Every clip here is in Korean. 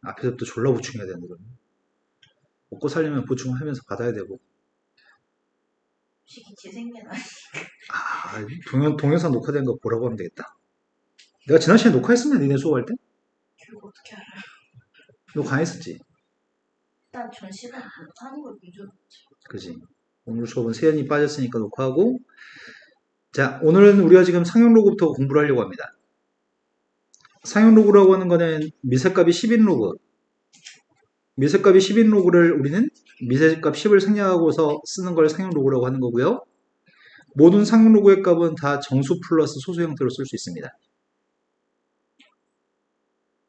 앞에서부터 졸라 보충해야 되는데, 그러면. 먹고 살려면 보충하면서 받아야 되고. 솔직히 제 생각 아니. 아, 동영상 녹화된 거 보라고 하면 되겠다. 내가 지난 시간에 녹화했으면 니네 수업할 때? 그리고 어떻게 알아요? 녹화했었지. 일단 전 시간 하는 걸 위주로. 그지. 오늘 수업은 세연이 빠졌으니까 녹화하고. 자, 오늘은 우리가 지금 상용 로그부터 공부를 하려고 합니다. 상용 로그라고 하는 거는 미세값이 10인 로그. 미세값이 10인 로그를 우리는 미세값 10을 생략하고서 쓰는 걸 상용 로그라고 하는 거고요. 모든 상용 로그의 값은 다 정수 플러스 소수 형태로 쓸 수 있습니다.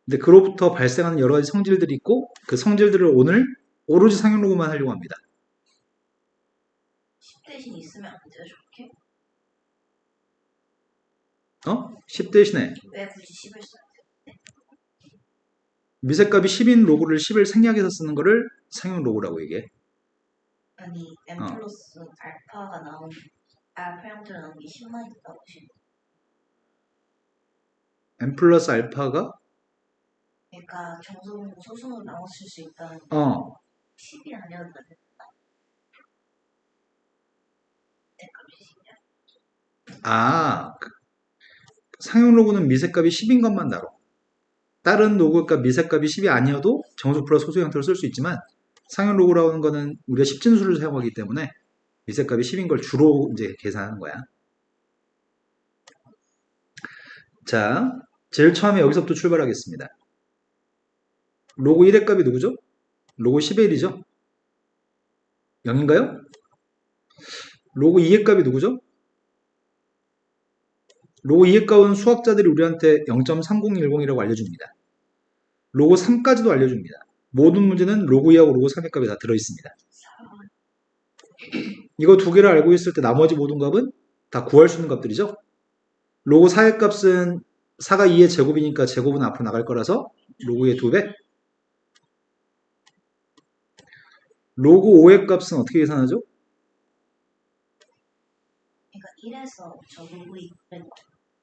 근데 그로부터 발생하는 여러 가지 성질들이 있고 그 성질들을 오늘 오로지 상용 로그만 하려고 합니다. 10 대신 있으면 안 돼요, 저렇게? 10 대신에 왜 굳이 10을 써야 돼요? 미세값이 10인 로그를 10을 생략해서 쓰는 거를 상용 로그라고 얘기해. 아니, n 어. 플러스 알파가 나온, 알파 형태로 나온 게 10만 있다고 하시는. n 플러스 알파가 그러니까 정수분모 소수로 나눠줄 수 있다는 10이 아니었나? 상용 로그는 미세값이 10인 것만 다뤄. 다른 로그값 미세값이 10이 아니어도 정수 플러스 소수 형태로 쓸 수 있지만 상용 로그라고 하는 거는 우리가 10진수를 사용하기 때문에 미세값이 10인 걸 주로 이제 계산하는 거야. 자, 제일 처음에 여기서부터 출발하겠습니다. 로그 1의 값이 누구죠? 로그 10의 1이죠? 0인가요? 로그 2의 값이 누구죠? 로그 2의 값은 수학자들이 우리한테 0.3010이라고 알려줍니다. 로그 3까지도 알려줍니다. 모든 문제는 로그 2하고 로그 3의 값이 다 들어있습니다. 이거 두 개를 알고 있을 때 나머지 모든 값은 다 구할 수 있는 값들이죠. 로그 4의 값은 4가 2의 제곱이니까 제곱은 앞으로 나갈 거라서 로그의 2배. 로그 5의 값은 어떻게 계산하죠? 그러니까 1에서 저 로그 2를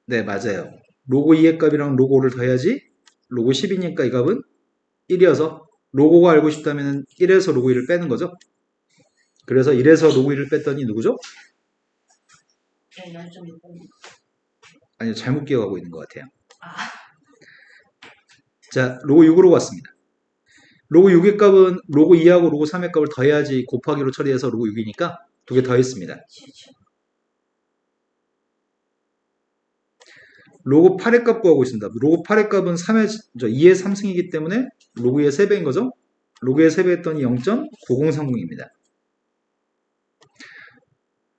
네, 맞아요. 로그 2의 값이랑 로그 5를 더해야지 로그 10이니까 이 값은 1이어서 로고가 알고 싶다면 1에서 로그 2를 빼는 거죠. 그래서 1에서 로그 2를 뺐더니 누구죠? 0.60. 아니요, 잘못 기억하고 있는 것 같아요. 아, 자, 로그 6으로 왔습니다. 로그 6의 값은 로그 2하고 로그 3의 값을 더해야지 곱하기로 처리해서 로그 6이니까 두 개 더했습니다. 7초. 로그 8의 값 구하고 있습니다. 로그 8의 값은 2의 3승이기 때문에 로그 2의 3배인 거죠. 로그의 3배 했더니 0.9030입니다.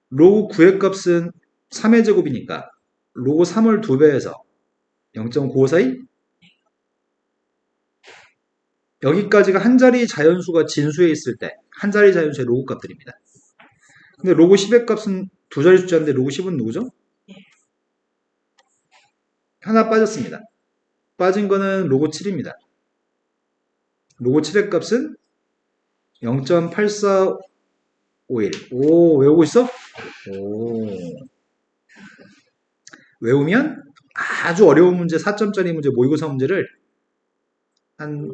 로그 9의 값은 3의 제곱이니까 로그 3을 2배해서 0.952. 여기까지가 한 자리 자연수가 진수에 있을 때 한 자리 자연수의 로그 값들입니다. 근데 로그 10의 값은 두 자리 숫자인데 로그 10은 누구죠? 하나 빠졌습니다. 빠진 거는 로그 7입니다. 로그 7의 값은 0.8451. 오, 외우고 있어? 오. 외우면 아주 어려운 문제, 4점짜리 문제, 모의고사 문제를 한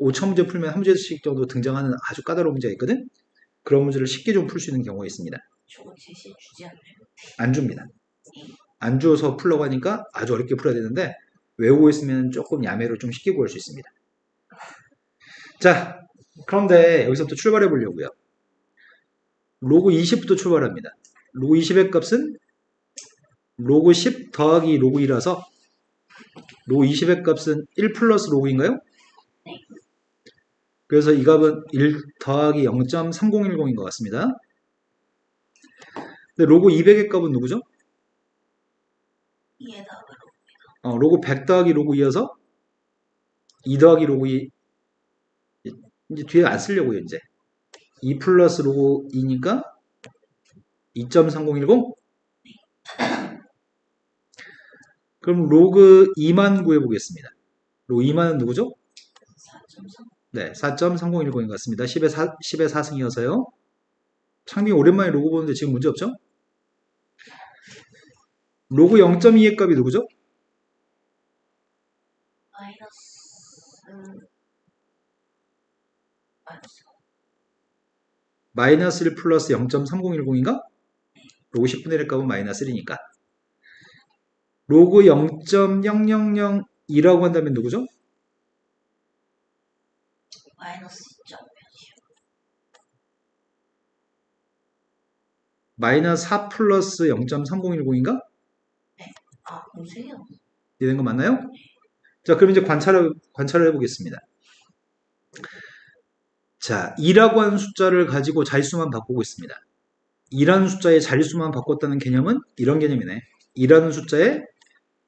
5천 문제 풀면 한 문제씩 정도 등장하는 아주 까다로운 문제가 있거든? 그런 문제를 쉽게 좀 풀 수 있는 경우가 있습니다. 저거 제시 주지 않나요? 안 줍니다. 안 주어서 풀려고 하니까 아주 어렵게 풀어야 되는데 외우고 있으면 조금 야매로 좀 쉽게 구할 수 있습니다. 자, 그런데 여기서부터 출발해 보려고요. 로그 20부터 출발합니다. 로그 20의 값은 로그 10 더하기 로그 2라서 로그 20의 값은 1 플러스 로그인가요? 그래서 이 값은 1 더하기 0.3010인 것 같습니다. 근데 로그 200의 값은 누구죠? 2에다가 로그 100 더하기 로그 2여서 2 더하기 로그 2 이제 뒤에 안 쓰려고요 이제 2 플러스 로그 2니까 2.3010. 그럼 로그 2만 구해보겠습니다. 로그 2만은 누구죠? 4.3. 네, 4.3010인 것 같습니다. 10의 4승이어서요. 창빈이 오랜만에 로그 보는데 지금 문제 없죠? 로그 0.2의 값이 누구죠? 마이너스 마이너스. 마이너스 1 플러스 0.3010인가? 로그 10분의 1의 값은 마이너스 1이니까. 로그 0.0002라고 한다면 누구죠? 마이너스 2점. 마이너스 4 플러스 0.3010인가? 아, 공수해요. 이해된 거 맞나요? 자, 그럼 이제 관찰을 해보겠습니다. 자, 2라고 하는 숫자를 가지고 자릿수만 바꾸고 있습니다. 2라는 숫자의 자릿수만 바꿨다는 개념은 이런 개념이네. 2라는 숫자에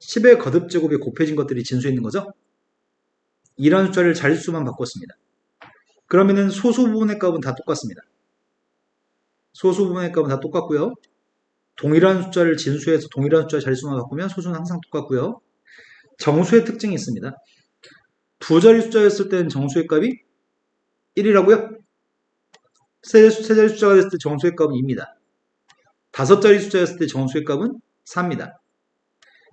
10의 거듭제곱이 곱해진 것들이 진수에 있는 거죠? 2라는 숫자를 자릿수만 바꿨습니다. 그러면은 소수 부분의 값은 다 똑같습니다. 소수 부분의 값은 다 똑같고요. 동일한 숫자를 진수에서 동일한 숫자의 자릿수만 바꾸면 소수는 항상 똑같고요. 정수의 특징이 있습니다. 두 자리 숫자였을 때는 정수의 값이 1이라고요? 세 자리 숫자가 됐을 때 정수의 값은 2입니다. 다섯 자리 숫자였을 때 정수의 값은 4입니다.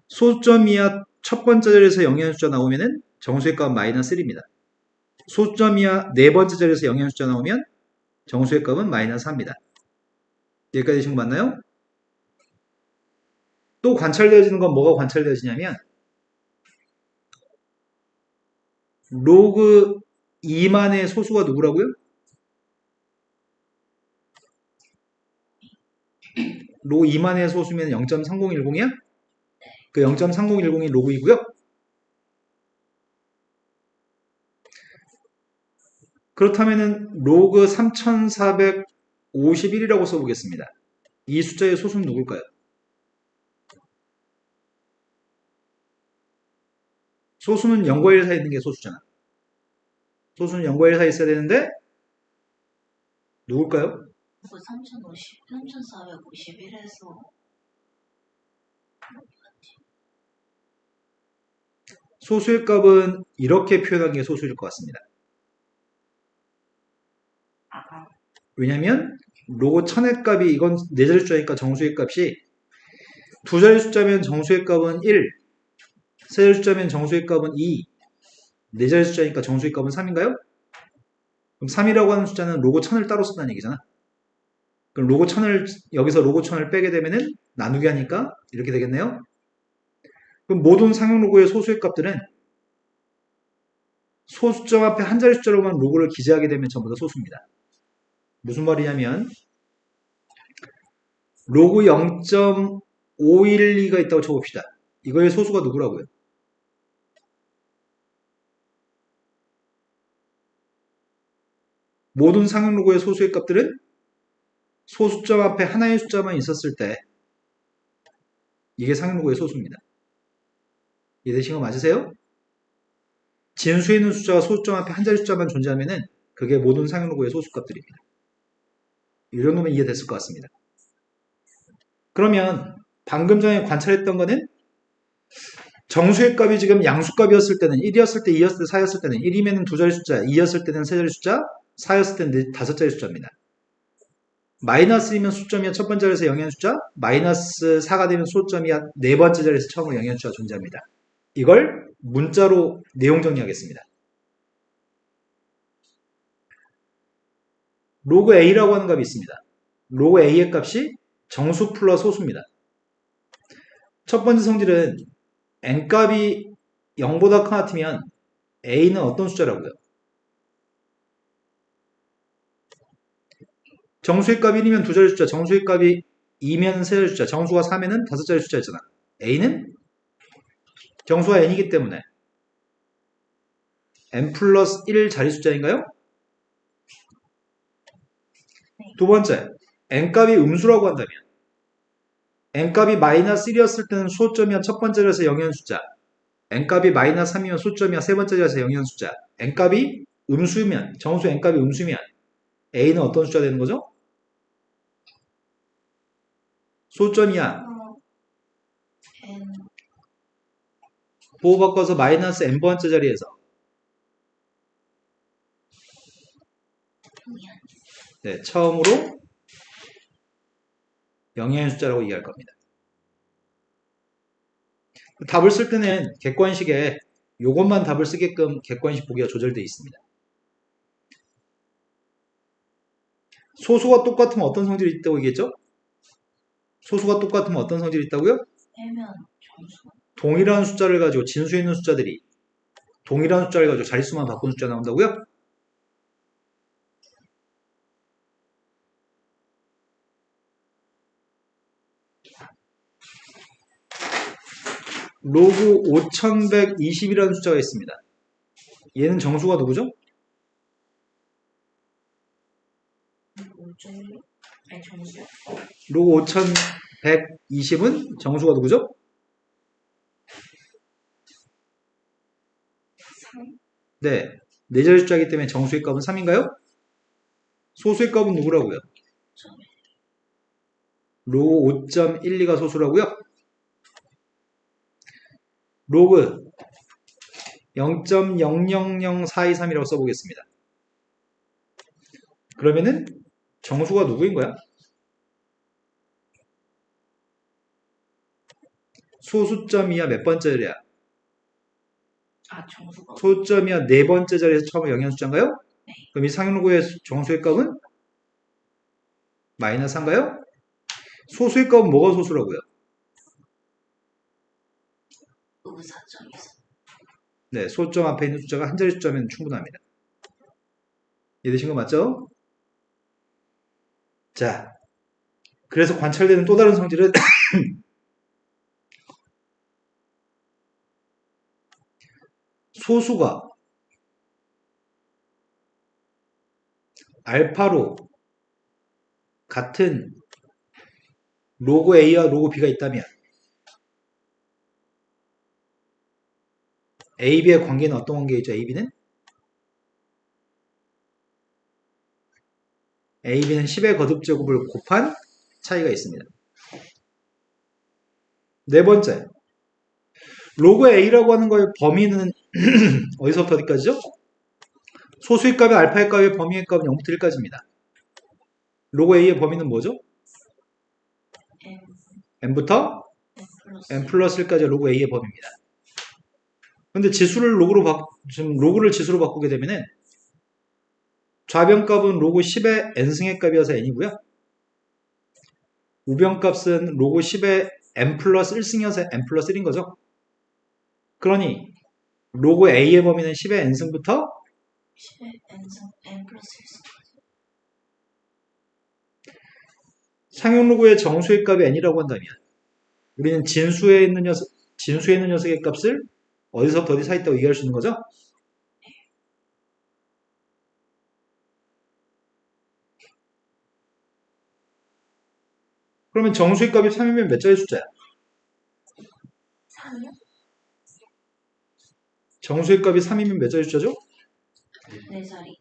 소수점 이하 첫 번째 자리에서 영의한 숫자 나오면은 정수의 값은 마이너스 1입니다. 소수점 이하 네 번째 자리에서 영의한 숫자 나오면 정수의 값은 마이너스 4입니다. 여기까지 지금 맞나요? 또 관찰되어지는 건 뭐가 관찰되어지냐면 로그 2만의 소수가 누구라고요? 로그 2만의 소수면 0.3010이야? 그 0.3010이 로그 2고요. 그렇다면은 로그 3451이라고 써보겠습니다. 이 숫자의 소수는 누굴까요? 소수는 0과 1 사이에 있는 게 소수잖아. 소수는 0과 1 사이에 있어야 되는데 누굴까요? 그 3451에서 소수의 값은 이렇게 표현하는 게 소수일 것 같습니다. 왜냐면 로그 1000의 값이 이건 네 자리 숫자니까 정수의 값이 두 자리 숫자면 정수의 값은 1, 세 자리 숫자면 정수의 값은 2, 네 자리 숫자니까 정수의 값은 3인가요? 그럼 3이라고 하는 숫자는 로그 1000을 따로 쓴다는 얘기잖아. 그럼 로그 1000을 여기서 로그 1000을 빼게 되면은 나누기 하니까 이렇게 되겠네요. 그럼 모든 상용 로그의 소수의 값들은 소수점 앞에 한 자리 숫자로만 로그를 기재하게 되면 전부 다 소수입니다. 무슨 말이냐면 로그 0.512가 있다고 쳐봅시다. 이거의 소수가 누구라고요? 모든 상용 로그의 소수의 값들은 소수점 앞에 하나의 숫자만 있었을 때 이게 상용 로그의 소수입니다. 이해되신 거 맞으세요? 진수에 있는 숫자가 소수점 앞에 한 자리 숫자만 존재하면은 그게 모든 상용 로그의 소수 값들입니다. 이 정도면 이해됐을 것 같습니다. 그러면 방금 전에 관찰했던 거는 정수의 값이 지금 양수값이었을 때는 1이었을 때 2였을 때 4였을 때는 1이면 두 자리 숫자, 2였을 때는 세 자리 숫자, 4였을 때는 다섯 자리 숫자입니다. 마이너스 1이면 수점이야 첫 번째 자리에서 영의한 숫자, 마이너스 4가 되면 소점이야 네 번째 자리에서 처음으로 영의한 숫자가 존재합니다. 이걸 문자로 내용 정리하겠습니다. 로그 A라고 하는 값이 있습니다. 로그 A의 값이 정수 플러스 소수입니다. 첫 번째 성질은 n값이 0보다 큰 같으면 a는 어떤 숫자라고요? 정수의 값이 1이면 두 자리 숫자, 정수의 값이 2면 세 자리 숫자, 정수가 3이면 다섯 자리 숫자였잖아. a는 정수가 n이기 때문에 n 플러스 1 자리 숫자인가요? 두 번째, n값이 음수라고 한다면 n값이 마이너스 1이었을 때는 수호점이야 첫 번째 자리에서 영의한 숫자, n값이 마이너스 3이면 수점이야 세 번째 자리에서 영의한 숫자, n값이 음수면 정수 n값이 음수면 a는 어떤 숫자 되는 거죠? 소점이야 n 보호 바꿔서 마이너스 n번째 자리에서 네, 처음으로 영의한 숫자라고 얘기할 겁니다. 답을 쓸 때는 객관식에 이것만 답을 쓰게끔 객관식 보기가 조절되어 있습니다. 소수가 똑같으면 어떤 성질이 있다고 얘기했죠? 소수가 똑같으면 어떤 성질이 있다고요? 빼면 정수. 동일한 숫자를 가지고 진수에 있는 숫자들이 동일한 숫자를 가지고 자릿수만 바꾼 숫자 나온다고요? 로그 5120이라는 숫자가 있습니다. 얘는 정수가 누구죠? 5.1? 아니 정수. 로그 5120은 정수가 누구죠? 3? 네. 네 자리 숫자이기 때문에 정수의 값은 3인가요? 소수의 값은 누구라고요? 로그 5.12가 소수라고요? 로그 0.000423이라고 써보겠습니다. 그러면은 정수가 누구인 거야? 소수점 이하 몇 번째 자리야? 아 정수가. 소수점 이하 네 번째 자리에서 처음에 영현 숫자인가요? 네. 그럼 이 상용로그의 정수의 값은 마이너스인가요? 소수의 값은 뭐가 소수라고요? 로그 4.24. 네, 소점 앞에 있는 숫자가 한 자리 숫자면 충분합니다. 이해되신 거 맞죠? 자, 그래서 관찰되는 또 다른 성질은 소수가 알파로 같은 로그 A와 로그 B가 있다면 A, B의 관계는 어떤 관계이죠? A, B는? A, B는 10의 거듭제곱을 곱한 차이가 있습니다. 네 번째, 로그 A라고 하는 거의 범위는 어디서부터 어디까지죠? 소수의 값의 알파의 값의 범위의 값은 0부터 1까지입니다. 로그 A의 범위는 뭐죠? M. n부터 플러스. n 플러스 1까지 로그 A의 범위입니다. 근데 지수를 지금 로그를 지수로 바꾸게 되면은 좌변값은 로그 10의 n승의 값이어서 n이고요. 우변값은 로그 10의 n 플러스 1승이어서 n 플러스 1인 거죠. 그러니 로그 A의 범위는 10의 n승부터 10의 N승 N 플러스 1승. 상용 로그의 정수의 값이 n이라고 한다면 우리는 진수에 있는 녀석의 값을 어디서부터 어디 사이 있다고 얘기할 수 있는 거죠? 그러면 정수의 값이 3이면 몇 자리 숫자야? 3이요? 정수의 값이 3이면 몇 자리 숫자죠? 4자리.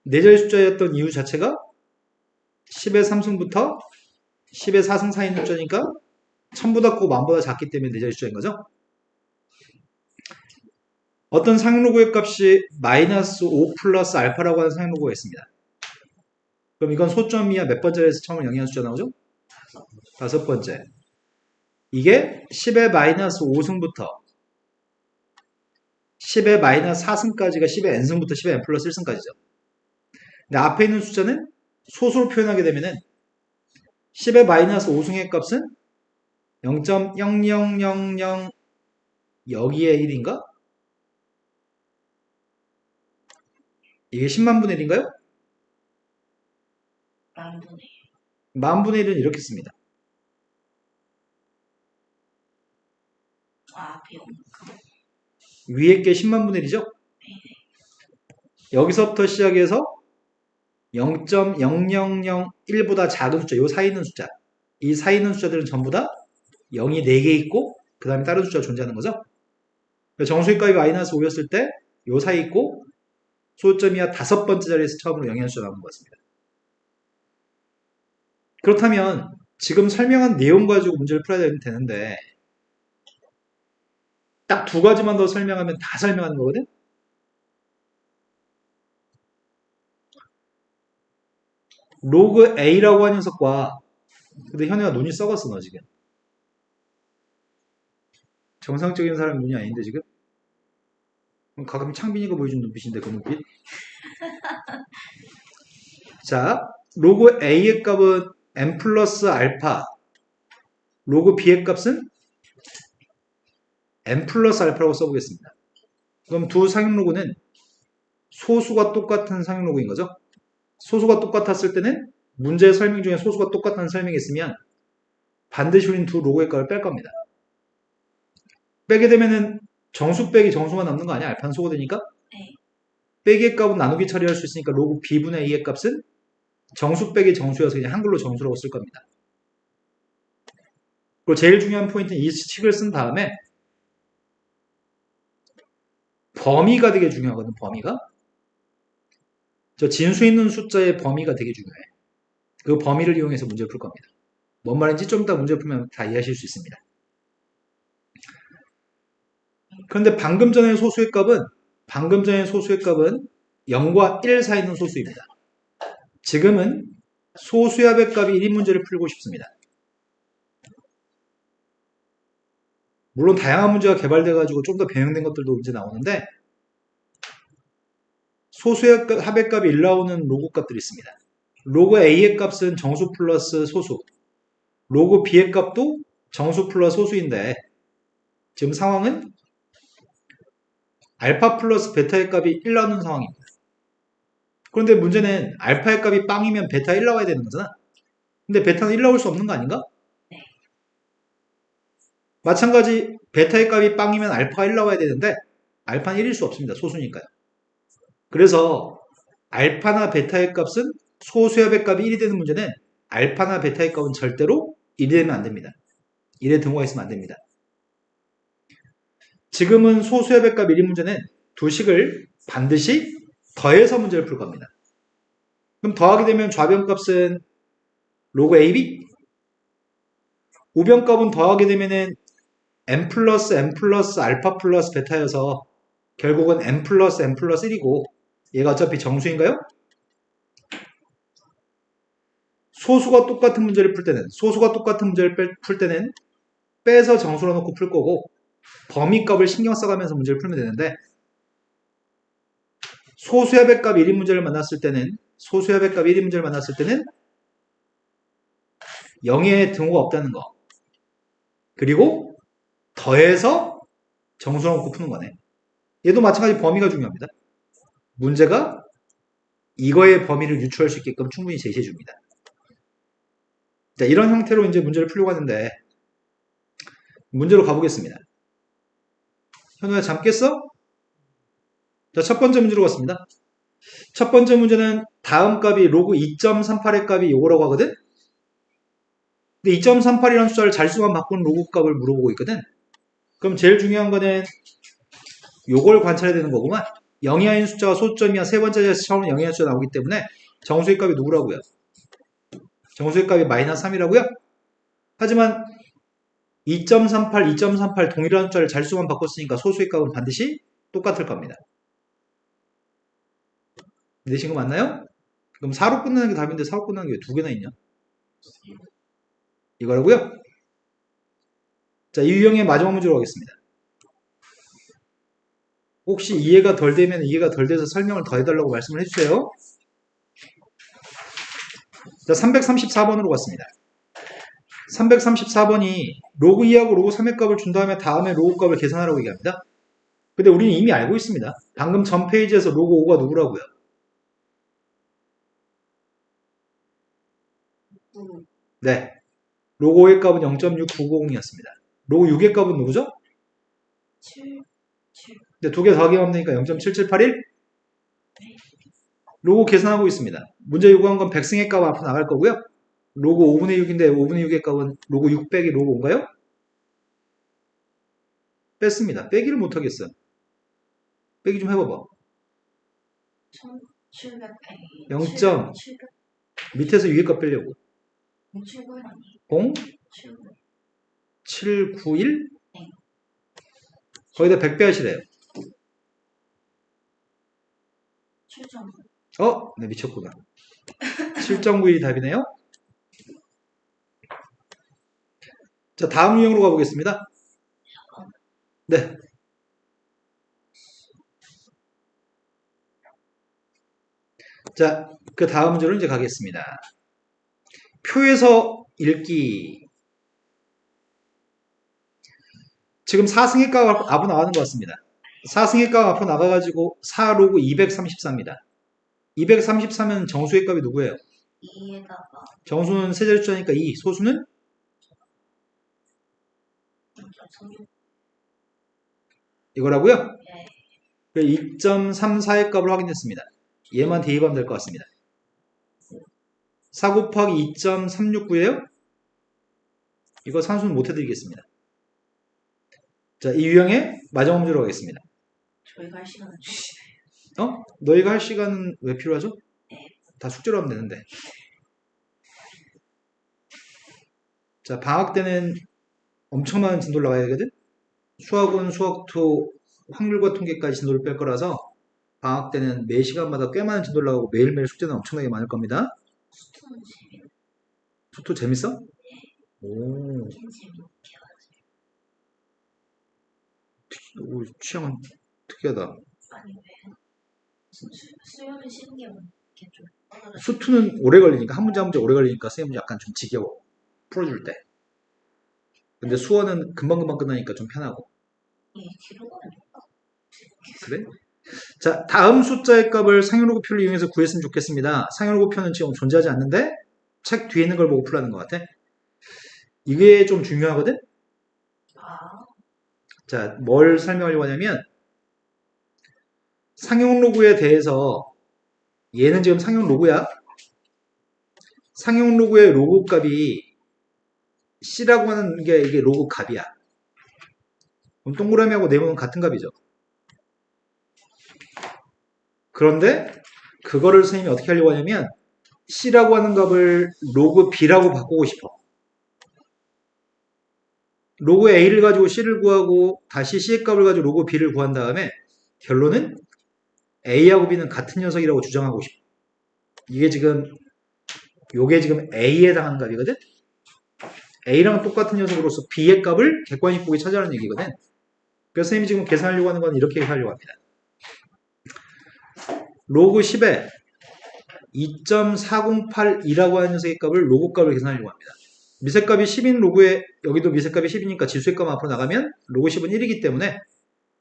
네 자리 숫자였던 이유 자체가 10의 3승부터 10의 4승 사이 있는 숫자니까 1000보다 크고 만보다 작기 때문에 네 자리 숫자인 거죠. 어떤 상용로그의 값이 마이너스 5 플러스 알파라고 하는 상용로그가 있습니다. 그럼 이건 소점 이하 몇 번째에서 처음으로 영의한 숫자 나오죠? 다섯 번째. 이게 10의 마이너스 5승부터 10의 마이너스 4승까지가 10의 n승부터 10의 n 플러스 1승까지죠. 근데 앞에 있는 숫자는 소수로 표현하게 되면은 10의 마이너스 5승의 값은 0.0000 여기에 1인가? 이게 10만 분의 1인가요? 만분의 1. 만분의 1은 이렇게 씁니다. 아 앞에 없니까. 위에 게 10만 분의 1이죠? 여기서부터 시작해서 0.0001보다 작은 숫자, 요 사이 있는 숫자. 이 사이 있는 숫자들은 전부 다 0이 4개 있고 그 다음에 다른 숫자가 존재하는 거죠. 정수의 값이 마이너스 5였을 때 요 사이 있고 소점이 다섯 번째 자리에서 처음으로 영의 숫자 나오는 것 같습니다. 그렇다면 지금 설명한 내용 가지고 문제를 풀어야 되는데 딱 두 가지만 더 설명하면 다 설명하는 거거든? 로그 A라고 하는 녀석과 근데 현우가 눈이 썩었어 너 지금. 정상적인 사람 눈이 아닌데 지금? 가끔 창빈이가 보여준 눈빛인데 그 눈빛? 자, 로그 A의 값은 n 플러스 알파, 로그 B의 값은 n 플러스 알파라고 써보겠습니다. 그럼 두 상용로그는 소수가 똑같은 상용로그인 거죠. 소수가 똑같았을 때는 문제 설명 중에 소수가 똑같다는 설명이 있으면 반드시 우린 두 로그의 값을 뺄 겁니다. 빼게 되면은 정수 빼기 정수가 남는 거 아니야? 알파는 소거되니까? 네. 빼기의 값은 나누기 처리할 수 있으니까 로그 b분의 a의 값은 정수 빼기 정수여서 그냥 한글로 정수라고 쓸 겁니다. 그리고 제일 중요한 포인트는 이 식을 쓴 다음에 범위가 되게 중요하거든. 범위가. 저 진수 있는 숫자의 범위가 되게 중요해. 그 범위를 이용해서 문제를 풀 겁니다. 뭔 말인지 좀 이따 문제 풀면 다 이해하실 수 있습니다. 그런데 방금 전의 소수의 값은 0과 1 사이에 있는 소수입니다. 지금은 소수합의 값이 1인 문제를 풀고 싶습니다. 물론 다양한 문제가 개발돼가지고 좀 더 변형된 것들도 문제 나오는데 소수합의 값이 1 나오는 로그 값들이 있습니다. 로그 A의 값은 정수 플러스 소수, 로그 B의 값도 정수 플러스 소수인데 지금 상황은 알파 플러스 베타의 값이 1 나오는 상황입니다. 그런데 문제는 알파의 값이 빵이면 베타 1 나와야 되는 거잖아. 근데 베타는 1 나올 수 없는 거 아닌가? 네. 마찬가지 베타의 값이 빵이면 알파가 1 나와야 되는데 알파는 1일 수 없습니다. 소수니까요. 그래서 알파나 베타의 값은 소수합의 값이 1이 되는 문제는 알파나 베타의 값은 절대로 1이 되면 안 됩니다. 1의 등호가 있으면 안 됩니다. 지금은 소수합의 값 1인 문제는 두 식을 반드시 더해서 문제를 풀 겁니다. 그럼 더하게 되면 좌변값은 로그 AB, 우변값은 더하게 되면은 n 플러스 알파 플러스 베타여서 결국은 n 플러스 1이고 얘가 어차피 정수인가요? 소수가 똑같은 문제를 풀 때는 빼서 정수로 놓고 풀 거고 범위값을 신경 써가면서 문제를 풀면 되는데 소수합의 값 1인 문제를 만났을 때는 0의 등호가 없다는 거. 그리고 더해서 정수로 놓고 푸는 거네. 얘도 마찬가지 범위가 중요합니다. 문제가 이거의 범위를 유추할 수 있게끔 충분히 제시해 줍니다. 자, 이런 형태로 이제 문제를 풀려고 하는데 문제로 가보겠습니다. 현우야 잠 깼어? 자, 첫 번째 문제로 갔습니다. 첫 번째 문제는 다음 값이 로그 2.38의 값이 요거라고 하거든? 근데 2.38이라는 숫자를 잘수만 바꾸는 로그 값을 물어보고 있거든? 그럼 제일 중요한 거는 요걸 관찰해야 되는 거구만. 0이 아닌 숫자가 소수점이야. 세 번째 자리에서 처음으로 0이 아닌 숫자가 나오기 때문에 정수의 값이 누구라고요? 정수의 값이 마이너스 3이라고요? 하지만 2.38 동일한 숫자를 잘수만 바꿨으니까 소수의 값은 반드시 똑같을 겁니다. 내신 거 맞나요? 그럼 4로 끝나는 게 답인데 4로 끝나는 게 왜 두 개나 있냐? 이거라고요? 자, 이 유형의 마지막 문제로 가겠습니다. 혹시 이해가 덜 되면 이해가 덜 돼서 설명을 더 해달라고 말씀을 해주세요. 자, 334번으로 갔습니다. 334번이 로그 2하고 로그 3의 값을 준 다음에 로그 값을 계산하라고 얘기합니다. 근데 우리는 이미 알고 있습니다. 방금 전 페이지에서 로그 5가 누구라고요? 네. 로그 5의 값은 0.6990이었습니다. 로그 6의 값은 누구죠? 7, 7. 근데 두 개 더하기만 하면 되니까 0.7781? 로그 계산하고 있습니다. 문제 요구한 건 백승의 값 앞으로 나갈 거고요. 로그 5분의 6인데 5분의 6의 값은 로그 6 빼기 로그 5인가요? 뺐습니다. 빼기를 못하겠어요. 빼기 좀 해봐봐. 1700. 0. 700. 밑에서 위의 값 빼려고. 700 아니. 0, 700. 791? 네. 거기다 100 빼하시래요. 7.9. 네, 미쳤구나. 7.91이 답이네요. 자, 다음 유형으로 가보겠습니다. 네. 자, 그 다음 문제로 이제 가겠습니다. 표에서 읽기. 지금 4승의 값 앞으로 나가는 것 같습니다. 4승의 값 앞으로 나가가지고 4로그 234입니다. 234면 정수의 값이 누구예요? 2에다가 정수는 세 자리 숫자니까 2, 소수는 성육 이거라고요? 예. 2.34의 값을 확인했습니다. 얘만 대입하면 될 것 같습니다. 4 곱하기 2.369예요? 이거 산수는 못 해드리겠습니다. 자, 이 유형의 마지막 문제로 가겠습니다. 저희가 할 시간은 주시나요? 너희가 할 시간은 왜 필요하죠? 네. 다 숙제로 하면 되는데. 자, 방학 때는 엄청 많은 진도를 나가야 되거든? 수학은 수학2, 확률과 통계까지 진도를 뺄 거라서 방학 때는 매 시간마다 꽤 많은 진도를 나가고 매일매일 숙제는 엄청나게 많을 겁니다. 수투는 재밌는 수투 재밌어? 오, 재밌게 오, 취향은 특이하다. 아니 왜 수요는 쉬는 게 이렇게 좀 수투는 오래 걸리니까, 한 문제 한 문제 오래 걸리니까 선생님은 약간 좀 지겨워. 풀어줄 때. 근데 수어는 금방금방 끝나니까 좀 편하고. 뒤로 가면 그래? 자, 다음 숫자의 값을 상용로그표를 이용해서 구했으면 좋겠습니다. 상용로그표는 지금 존재하지 않는데 책 뒤에 있는 걸 보고 풀라는 것 같아. 이게 좀 중요하거든? 아 자, 뭘 설명하려고 하냐면 상용로그에 대해서 얘는 지금 상용로그야. 상용로그의 로그 값이 C라고 하는 게 이게 로그 값이야. 그럼 동그라미하고 네모는 같은 값이죠. 그런데 그거를 선생님이 어떻게 하려고 하냐면 C라고 하는 값을 로그 B라고 바꾸고 싶어. 로그 A를 가지고 C를 구하고 다시 C의 값을 가지고 로그 B를 구한 다음에 결론은 A하고 B는 같은 녀석이라고 주장하고 싶어. 요게 지금 A에 해당하는 값이거든? A랑 똑같은 녀석으로서 B의 값을 객관식 보기 찾아라는 얘기거든. 그래서 선생님이 지금 계산하려고 하는 건 이렇게 하려고 합니다. 로그 10에 2.408이라고 하는 녀석의 값을 로그 값을 계산하려고 합니다. 미세값이 10인 로그에 여기도 미세값이 10이니까 지수의 값 앞으로 나가면 로그 10은 1이기 때문에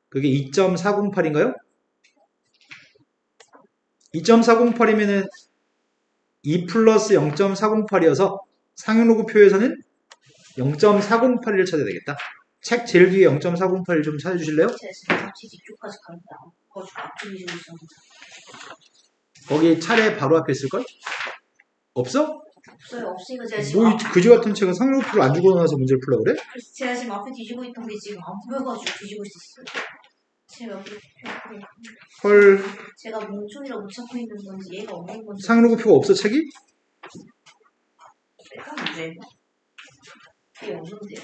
그게 2.408인가요? 2.408이면은 2 플러스 0.408이어서 상용로그 표에서는 0.408을 찾아야 되겠다. 책 제일 뒤에 0.408을 좀 찾아주실래요? 제가 지금 같이 뒤쪽까지 가는데 거기서 앞쪽이 좀 있었는데 거기 차례 바로 앞에 있을걸? 없어? 없어요. 없으니까 제가 지금 뭐 그지 같은 책은 상용로그 표를 안 주고 나서 문제를 풀라 그래? 그래서 제가 지금 앞에 뒤지고 있던 게 지금 안 보여가지고 뒤지고 있었어요. 제가 헐, 제가 몽촌이라 못 찾고 있는 건지 얘가 없는 건지 상용로그 표가 없어 책이? 내가 문제인가? 그게 없는데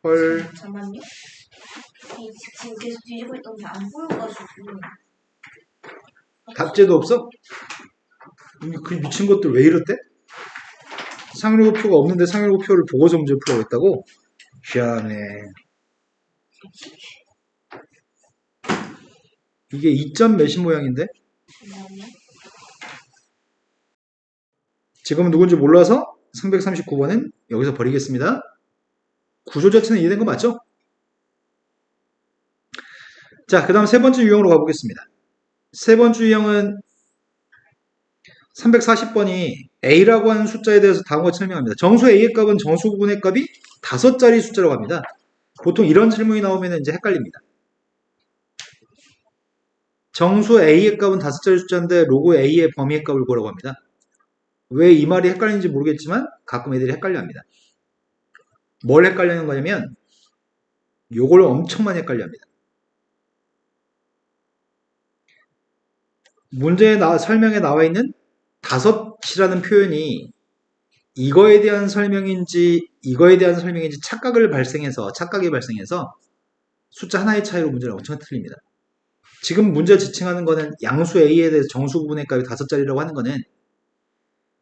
헐. 잠깐만요. 지금 계속 뒤지고 있던 게 안 보여가지고 답제도 없어? 그 미친 것들 왜 이렇대? 상용로그 표가 없는데 상용로그 표를 보고서 문제를 풀라고 했다고? 희한해. 이게 2점 몇인 모양인데? 잠깐만요. 지금은 누군지 몰라서 339번은 여기서 버리겠습니다. 구조 자체는 이해된 거 맞죠? 자, 그 다음 세 번째 유형으로 가보겠습니다. 세 번째 유형은 340번이 A라고 하는 숫자에 대해서 다음과 설명합니다. 정수 A의 값은 정수 부분의 값이 5자리 숫자라고 합니다. 보통 이런 질문이 나오면 이제 헷갈립니다. 정수 A의 값은 5자리 숫자인데 로그 A의 범위의 값을 구하라고 합니다. 왜 이 말이 헷갈리는지 모르겠지만 가끔 애들이 헷갈려 합니다. 뭘 헷갈리는 거냐면 요걸 엄청 많이 헷갈려 합니다. 문제에 설명에 나와 있는 5이라는 표현이 이거에 대한 설명인지 착각이 발생해서 숫자 하나의 차이로 문제를 엄청 틀립니다. 지금 문제 지칭하는 거는 양수 A에 대해서 정수 부분의 값이 5자리라고 하는 거는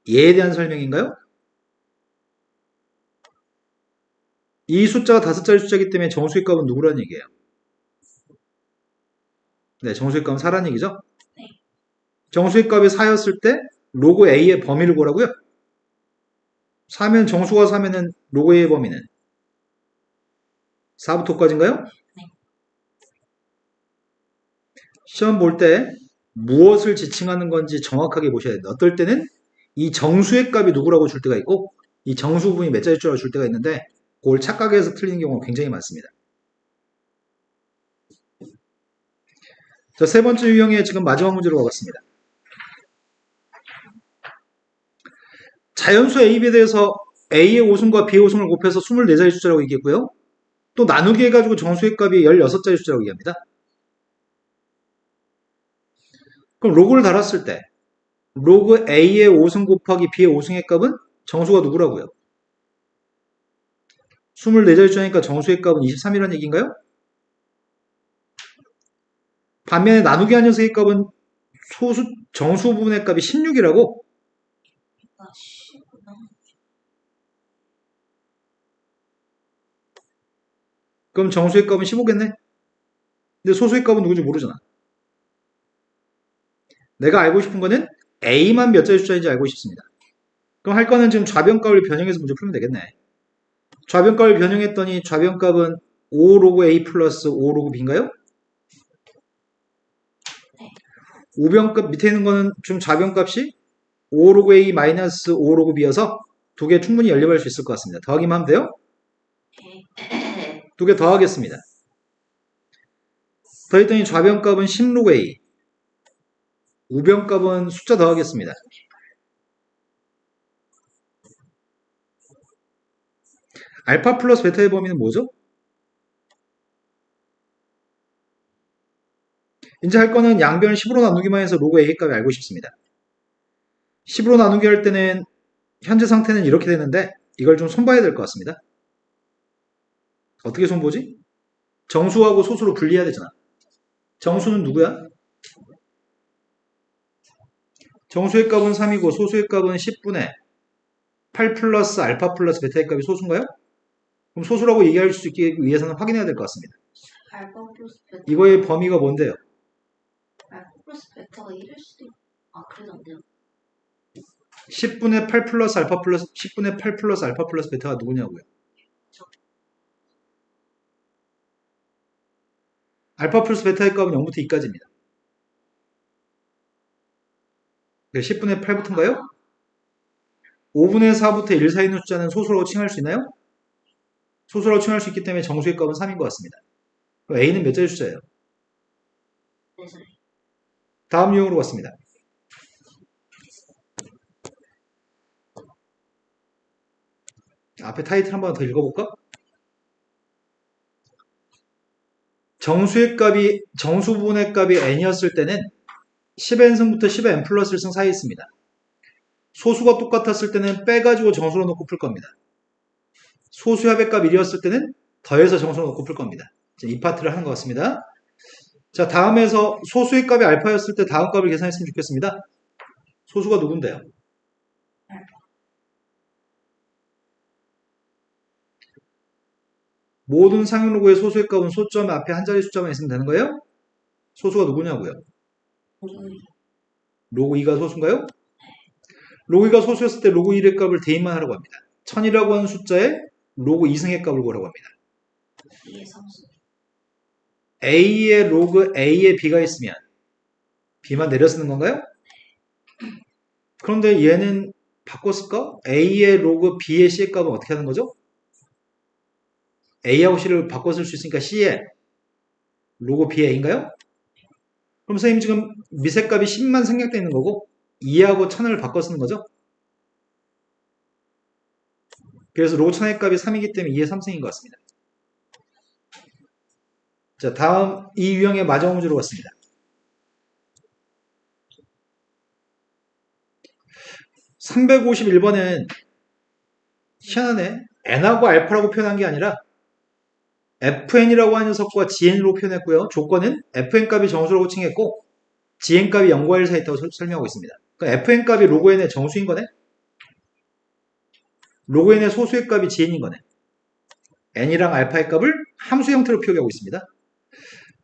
얘에 대한 설명인가요? 이 숫자가 5자리 숫자이기 때문에 정수의 값은 누구라는 얘기예요? 네, 정수의 값은 4라는 얘기죠? 네. 정수의 값이 4였을 때 로그 A의 범위를 구하라고요? 4면 정수가 4면은 로그 A의 범위는 4부터 5까지인가요? 시험 볼 때 무엇을 지칭하는 건지 정확하게 보셔야 돼요. 어떨 때는 이 정수의 값이 누구라고 줄 때가 있고 이 정수 부분이 몇 자리 줄라고 줄 때가 있는데 그걸 착각해서 틀리는 경우가 굉장히 많습니다. 자, 세 번째 유형의 지금 마지막 문제로 가겠습니다. 자연수 AB에 대해서 A의 5승과 B의 5승을 곱해서 24자리 숫자라고 얘기했고요. 또 나누기 해가지고 정수의 값이 16자리 숫자라고 얘기합니다. 그럼 로그를 달았을 때 로그 A의 5승 곱하기 B의 5승의 값은 정수가 누구라고요? 24자리 숫자니까 정수의 값은 23이라는 얘기인가요? 반면에 나누기 한 녀석의 값은 정수 부분의 값이 16이라고? 아, 씨구나. 그럼 정수의 값은 15겠네? 근데 소수의 값은 누군지 모르잖아. 내가 알고 싶은 거는 A만 몇 자리 숫자인지 알고 싶습니다. 그럼 할 거는 지금 좌변값을 변형해서 문제 풀면 되겠네. 좌변값을 변형했더니 좌변값은 5 로그 A 플러스 5 로그 B인가요? 우변값 밑에 있는 거는 지금 좌변값이 5 로그 A 마이너스 5 로그 B여서 두 개 충분히 연립할 수 있을 것 같습니다. 더하기만 하면 돼요? 두 개 더하겠습니다. 더했더니 좌변값은 10 로그 A, 우변값은 숫자 더하겠습니다. 알파 플러스 베타의 범위는 뭐죠? 이제 할 거는 양변을 10으로 나누기만 해서 로그 A 값을 알고 싶습니다. 10으로 나누기 할 때는 현재 상태는 이렇게 되는데 이걸 좀 손봐야 될 것 같습니다. 어떻게 손보지? 정수하고 소수로 분리해야 되잖아. 정수는 누구야? 정수의 값은 3이고 소수의 값은 10분의 8 플러스 알파 플러스 베타의 값이 소수인가요? 그럼 소수라고 얘기할 수 있기 위해서는 확인해야 될 것 같습니다. 알파 플러스 베타. 이거의 범위가 뭔데요? 알파 플러스 베타가 1일 수도 있고. 아, 그래도 안 돼요. 10분의 8 플러스 알파 플러스 10분의 8 플러스 알파 플러스 베타가 누구냐고요? 알파 플러스 베타의 값은 0부터 2까지입니다. 10분의 8부터인가요? 5분의 4부터 1 사이 있는 숫자는 소수라고 칭할 수 있나요? 소수라고 칭할 수 있기 때문에 정수의 값은 3인 것 같습니다. 그럼 A는 몇 자리 숫자예요? 네, 살. 다음 유형으로 갔습니다. 앞에 타이틀 한 번 더 읽어볼까? 정수의 값이 정수 부분의 값이 n이었을 때는 10n승부터 10n 플러스 1승 사이에 있습니다. 소수가 똑같았을 때는 빼가지고 정수로 넣고 풀 겁니다. 소수 합의 값 1이었을 때는 더해서 정수로 넣고 풀 겁니다. 이 파트를 하는 것 같습니다. 자, 다음에서 소수의 값이 알파였을 때 다음 값을 계산했으면 좋겠습니다. 소수가 누군데요? 모든 상용로그의 소수의 값은 소점 앞에 한 자리 숫자만 있으면 되는 거예요? 소수가 누구냐고요? 로그 2가 소수인가요? 로그 2가 소수였을 때 로그 1의 값을 대입만 하라고 합니다. 1000이라고 하는 숫자에 로그 2승의 값을 구하라고 합니다. 2의 3승. A의 로그 A에 B가 있으면 B만 내려 쓰는 건가요? 그런데 얘는 바꿨을까? A의 로그 B의 C의 값은 어떻게 하는 거죠? A하고 C를 바꿔 쓸 수 있으니까 C에 로그 B의 A인가요? 그럼 선생님 지금 미세값이 10만 생략되어 있는 거고 2하고 1000을 바꿔 쓰는 거죠? 그래서 로그 1000의 값이 3이기 때문에 2의 3승인 것 같습니다. 자, 다음 이 유형의 마지막 문제로 갔습니다. 351번은 희한하네. n하고 알파라고 표현한 게 아니라 fn이라고 하는 녀석과 gn으로 표현했고요. 조건은 fn 값이 정수라고 칭했고 gn 값이 0과 1 사이에 있다고 설명하고 있습니다. 그러니까 fn 값이 로그 n의 정수인 거네. 로그 n의 소수의 값이 gn인 거네. n이랑 알파의 값을 함수 형태로 표기하고 있습니다.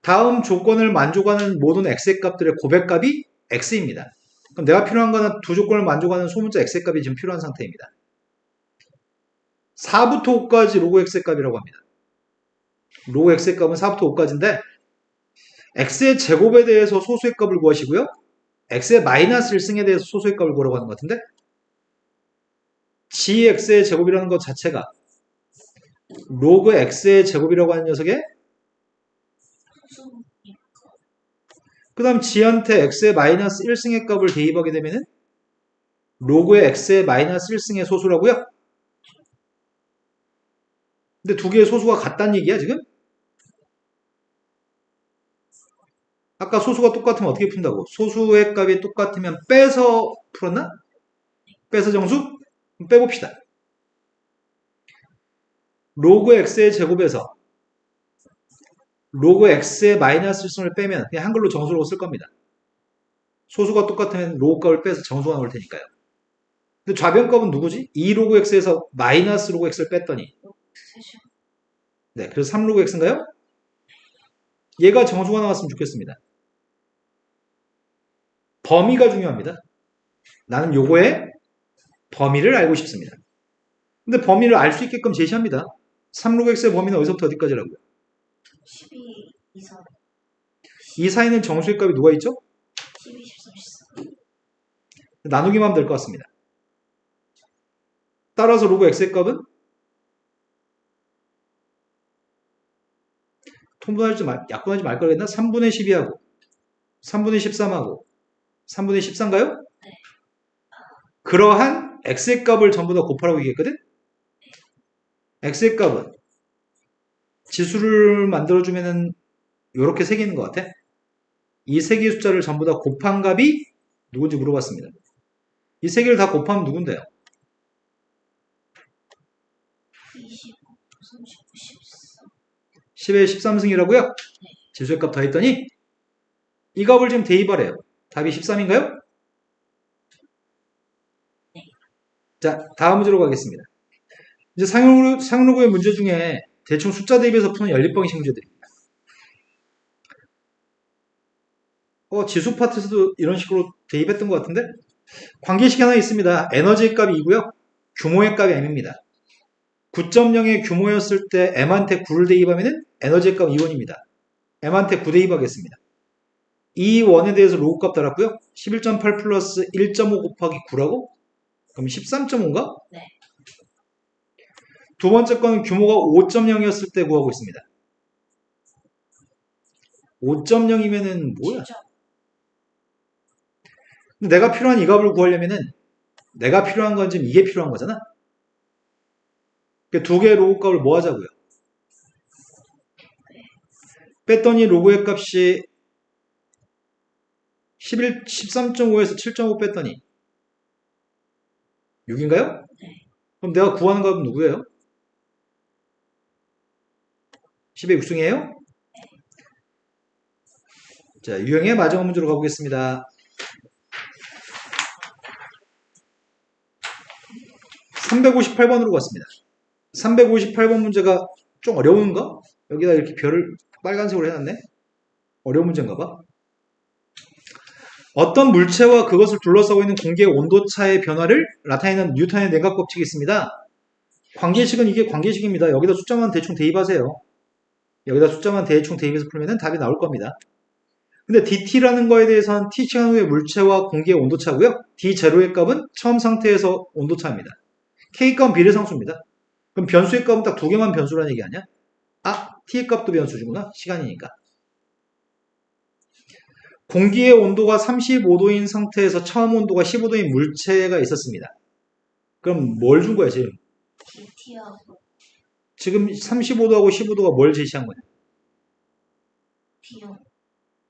다음 조건을 만족하는 모든 x의 값들의 고백값이 x입니다. 그럼 내가 필요한 거는 두 조건을 만족하는 소문자 x의 값이 지금 필요한 상태입니다. 4부터 5까지 로그 x의 값이라고 합니다. 로그 x의 값은 4부터 5까지인데 x의 제곱에 대해서 소수의 값을 구하시고요. x의 마이너스 1승에 대해서 소수의 값을 구하라고 하는 것 같은데 gx의 제곱이라는 것 자체가 로그 x의 제곱이라고 하는 녀석의 그 다음 g한테 x의 마이너스 1승의 값을 대입하게 되면은 로그의 x의 마이너스 1승의 소수라고요? 근데 두 개의 소수가 같다는 얘기야 지금? 아까 소수가 똑같으면 어떻게 푼다고? 소수의 값이 똑같으면 빼서 풀었나? 빼서 정수? 그럼 빼봅시다. 로그 x의 제곱에서 로그 x의 마이너스 1승을 빼면 그냥 한글로 정수로 쓸 겁니다. 소수가 똑같으면 로그 값을 빼서 정수가 나올 테니까요. 근데 좌변값은 누구지? 2로그 x에서 마이너스 로그 x를 뺐더니 네, 그래서 3로그 x인가요? 얘가 정수가 나왔으면 좋겠습니다. 범위가 중요합니다. 나는 요거의 범위를 알고 싶습니다. 근데 범위를 알 수 있게끔 제시합니다. 3로그 x의 범위는 어디서부터 어디까지라고요? 12 이상 이 사이는 정수의 값이 누가 있죠? 12, 13, 14 나누기만 하면 될 것 같습니다. 따라서 로그 x의 값은 약분하지 말 거겠나? 3분의 12하고 3분의 13하고 3분의 14인가요? 네. 그러한 x의 값을 전부 다 곱하라고 얘기했거든? x의 값은 지수를 만들어주면은 이렇게 세 개 있는 것 같아. 이 세 개의 숫자를 전부 다 곱한 값이 누군지 물어봤습니다. 이 세 개를 다 곱하면 누군데요? 25, 39, 14 10에 13승이라고요? 지수의 값 더했더니 이 값을 지금 대입하래요. 답이 13인가요? 네. 자, 다음 문제로 가겠습니다. 이제 상용로그의 문제 중에 대충 숫자 대입해서 푸는 연립방식 문제들입니다. 지수 파트에서도 이런 식으로 대입했던 것 같은데 관계식이 하나 있습니다. 에너지의 값이 2고요. 규모의 값이 m입니다. 9.0의 규모였을 때 m한테 9를 대입하면 에너지의 값 2원입니다. m한테 9 대입하겠습니다. 이 원에 대해서 로그 값 달았고요. 11.8 플러스 1.5 곱하기 9라고? 그럼 13.5인가? 네. 두 번째 거는 규모가 5.0이었을 때 구하고 있습니다. 5.0이면은 뭐야? 진짜 내가 필요한 이 값을 구하려면은 내가 필요한 건 지금 이게 필요한 거잖아. 두 개의 로그 값을 뭐 하자고요? 뺐더니 로그의 값이 13.5에서 7.5 뺐더니 6인가요? 네. 그럼 내가 구하는 값은 누구예요? 10의 6승이에요? 자, 유형의 마지막 문제로 가보겠습니다. 358번으로 갔습니다. 358번 문제가 좀 어려운가? 여기다 이렇게 별을 빨간색으로 해놨네? 어려운 문제인가 봐. 어떤 물체와 그것을 둘러싸고 있는 공기의 온도차의 변화를 나타내는 뉴턴의 냉각 법칙이 있습니다. 관계식은 이게 관계식입니다. 여기다 숫자만 대충 대입하세요. 여기다 숫자만 대충 대입해서 풀면 답이 나올 겁니다. 근데 dt라는 거에 대해서는 t시간 후의 물체와 공기의 온도차고요. d0의 값은 처음 상태에서 온도차입니다. k값은 비례상수입니다. 그럼 변수의 값은 딱 두 개만 변수라는 얘기 아니야? t의 값도 변수구나. 시간이니까. 공기의 온도가 35도인 상태에서 처음 온도가 15도인 물체가 있었습니다. 그럼 뭘 준 거야 지금? DT하고 지금 35도하고 15도가 뭘 제시한 거냐? D형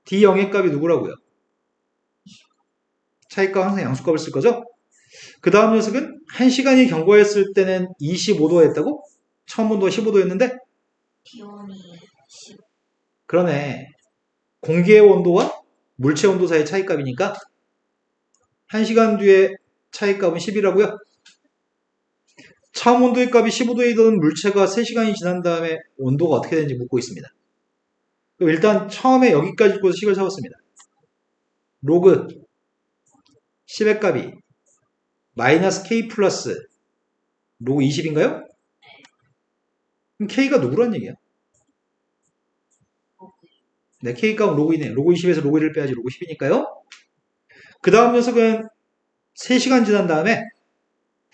D0의 값이 누구라고요? 차이값 항상 양수값을 쓸 거죠? 그 다음 녀석은 1시간이 경과했을 때는 25도였다고? 처음 온도가 15도였는데? D원이 10 그러네. 공기의 온도와 물체 온도 사이의 차이값이니까 1시간 뒤에 차이값은 10이라고요? 처음 온도의 값이 15도에 있던 물체가 3시간이 지난 다음에 온도가 어떻게 되는지 묻고 있습니다. 그럼 일단 처음에 여기까지 읽고서 식을 세웠습니다. 로그 10의 값이 마이너스 k 플러스 로그 20인가요? 그럼 k가 누구란 얘기야? 네, k 값은 로그 2네. 로그 20에서 로그 1을 빼야지 로그 10이니까요. 그 다음 녀석은 3시간 지난 다음에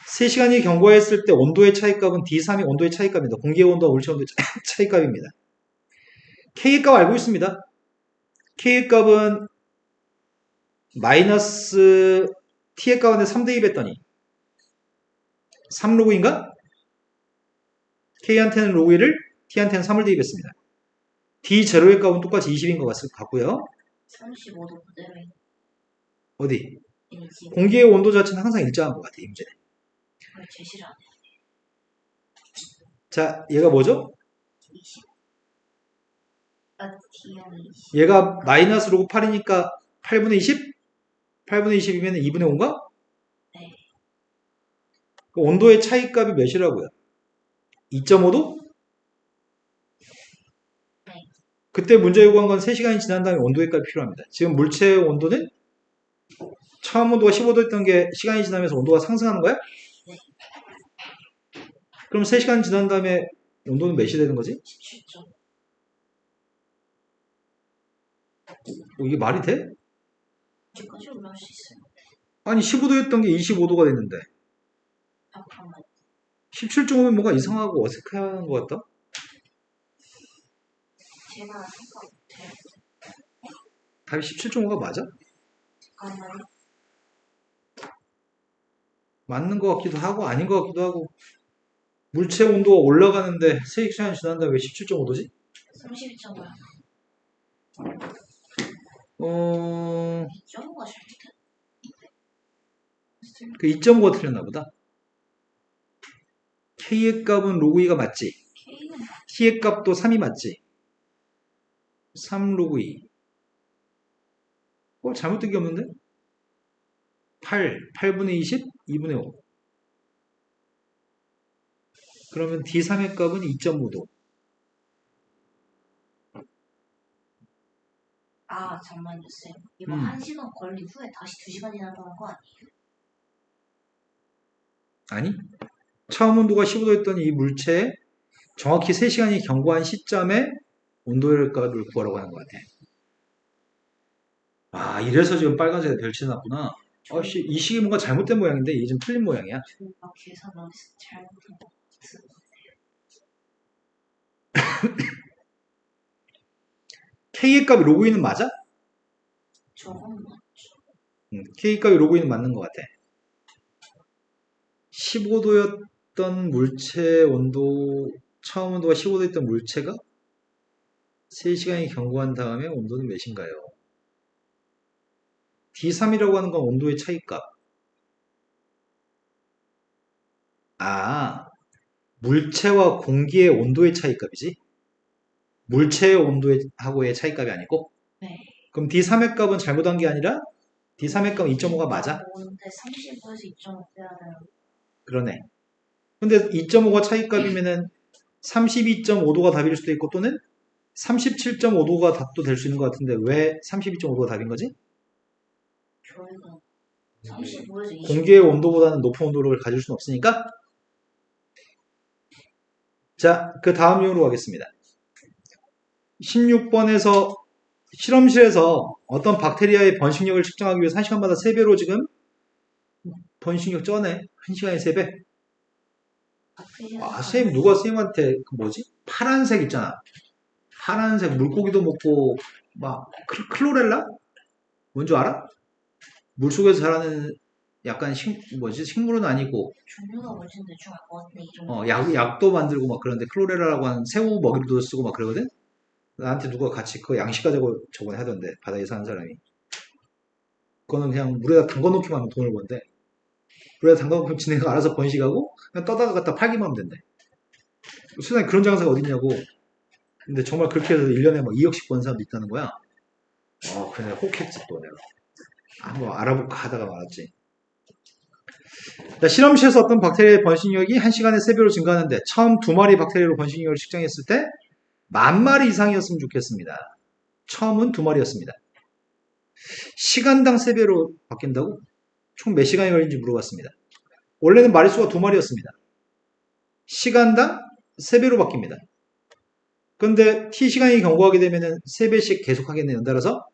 3시간이 경과했을 때 온도의 차이값은 D3이 온도의 차이값입니다. 공기의 온도와 물체 온도의 차이값입니다. K의 값 알고 있습니다. K의 값은 마이너스 T의 값인데 3대 2 했더니 3로그인가? K한테는 로그 1을 T한테는 3을 대입했습니다. D0의 값은 똑같이 20인 것 같고요. 35도 그대로 어디? 있지. 공기의 온도 자체는 항상 일정한 것 같아, 이 문제는. 그걸 제시를 안 해. 자, 얘가 뭐죠? 20. D형이 20. 얘가 마이너스 로그 8이니까 8분의 20? 8분의 20이면 2분의 5인가? 네. 온도의 차이값이 몇이라고요? 2.5도? 네. 그때 문제 요구한 건 3시간이 지난 다음에 온도의 값이 필요합니다. 지금 물체의 온도는 처음 온도가 15도였던 게 시간이 지나면서 온도가 상승하는 거야? 네. 그럼 3시간 지난 다음에 온도는 몇이 되는 거지? 17점. 이게 말이 돼? 언제까지 올라올 수 있어요? 아니 15도였던 게 25도가 됐는데 잠깐만. 17.5면 뭔가 이상하고 어색한 것 같다? 제가 생각 못해요. 답이 17.5가 맞아? 잠깐만요. 맞는 것 같기도 하고 아닌 것 같기도 하고 물체 온도가 올라가는데 3시간 지난 다음에 왜 17.5도지? 32.5야. 어... 2.5가 잘못했. 그 2.5가 틀렸나 보다. K의 값은 로그 2가 맞지? K는 T의 값도 3이 맞지? 3 로그 2. 잘못된 게 없는데? 8분의 20, 2분의 5. 그러면 D3의 값은 2.5도. 잠만요, 쌤. 이거 1시간 걸린 후에 다시 2시간 지났다는 거 아니에요? 아니? 처음 온도가 15도였던 이 물체에 정확히 3시간이 경과한 시점에 온도의 값을 구하라고 하는 것 같아. 이래서 지금 빨간색에 별칠 났구나. 이 식이 뭔가 잘못된 모양인데 이게 좀 틀린 모양이야. 저가 계산 어디서 잘못한 거 K의 값이 로그 2는 맞아? 저건 맞죠. K 값이 로그 2는 맞는 것 같아. 15도였던 물체 온도, 처음 온도가 15도였던 물체가 3시간이 경과한 다음에 온도는 몇인가요? D3이라고 하는 건 온도의 차이값. 물체와 공기의 온도의 차이값이지? 물체의 온도하고의 차이값이 아니고? 네. 그럼 D3의 값은 잘못한 게 아니라 D3의 값은 2.5가 맞아? 오는데 35에서 2.5 빼야 되는. 그러네. 근데 2.5가 차이값이면은 32.5도가 답일 수도 있고 또는 37.5도가 답도 될 수 있는 것 같은데 왜 32.5도가 답인 거지? 저희가 35에서 20. 공기의 온도보다는 높은 온도를 가질 수는 없으니까. 자, 그 다음 내용으로 가겠습니다. 16번에서 실험실에서 어떤 박테리아의 번식력을 측정하기 위해서 1시간마다 3배로 지금 번식력 쩌네. 1시간에 3배. 선생님, 누가 선생님한테 파란색 있잖아. 파란색 물고기도 먹고, 클로렐라? 뭔지 알아? 물속에서 자라는 약간 식물은 아니고, 종류가 뭔지는 대충 알 것 같은데, 이 정도. 약도 만들고 막 그러는데, 클로렐라라고 하는 새우 먹이로도 쓰고 막 그러거든? 나한테 누가 같이 그거 양식가자고 저번에 하던데, 바다에 사는 사람이. 그거는 그냥 물에다 담궈놓기만 하면 돈을 번대. 물에다 담궈놓으면 지네가 알아서 번식하고, 그냥 떠다가 갖다 팔기만 하면 된대. 세상에 그런 장사가 어딨냐고. 근데 정말 그렇게 해서 1년에 막 2억씩 번 사람도 있다는 거야. 그래, 혹했지, 또 내가. 한번 알아볼까 하다가 말았지. 자, 실험실에서 어떤 박테리아의 번식력이 1시간에 3배로 증가하는데, 처음 2마리 박테리아로 번식력을 측정했을 때, 10,000마리 이상이었으면 좋겠습니다. 처음은 2마리였습니다. 시간당 3배로 바뀐다고? 총 몇 시간이 걸리는지 물어봤습니다. 원래는 마리수가 2마리였습니다. 시간당 3배로 바뀝니다. 그런데 t시간이 경과하게 되면 3배씩 계속 하겠네요. 따라서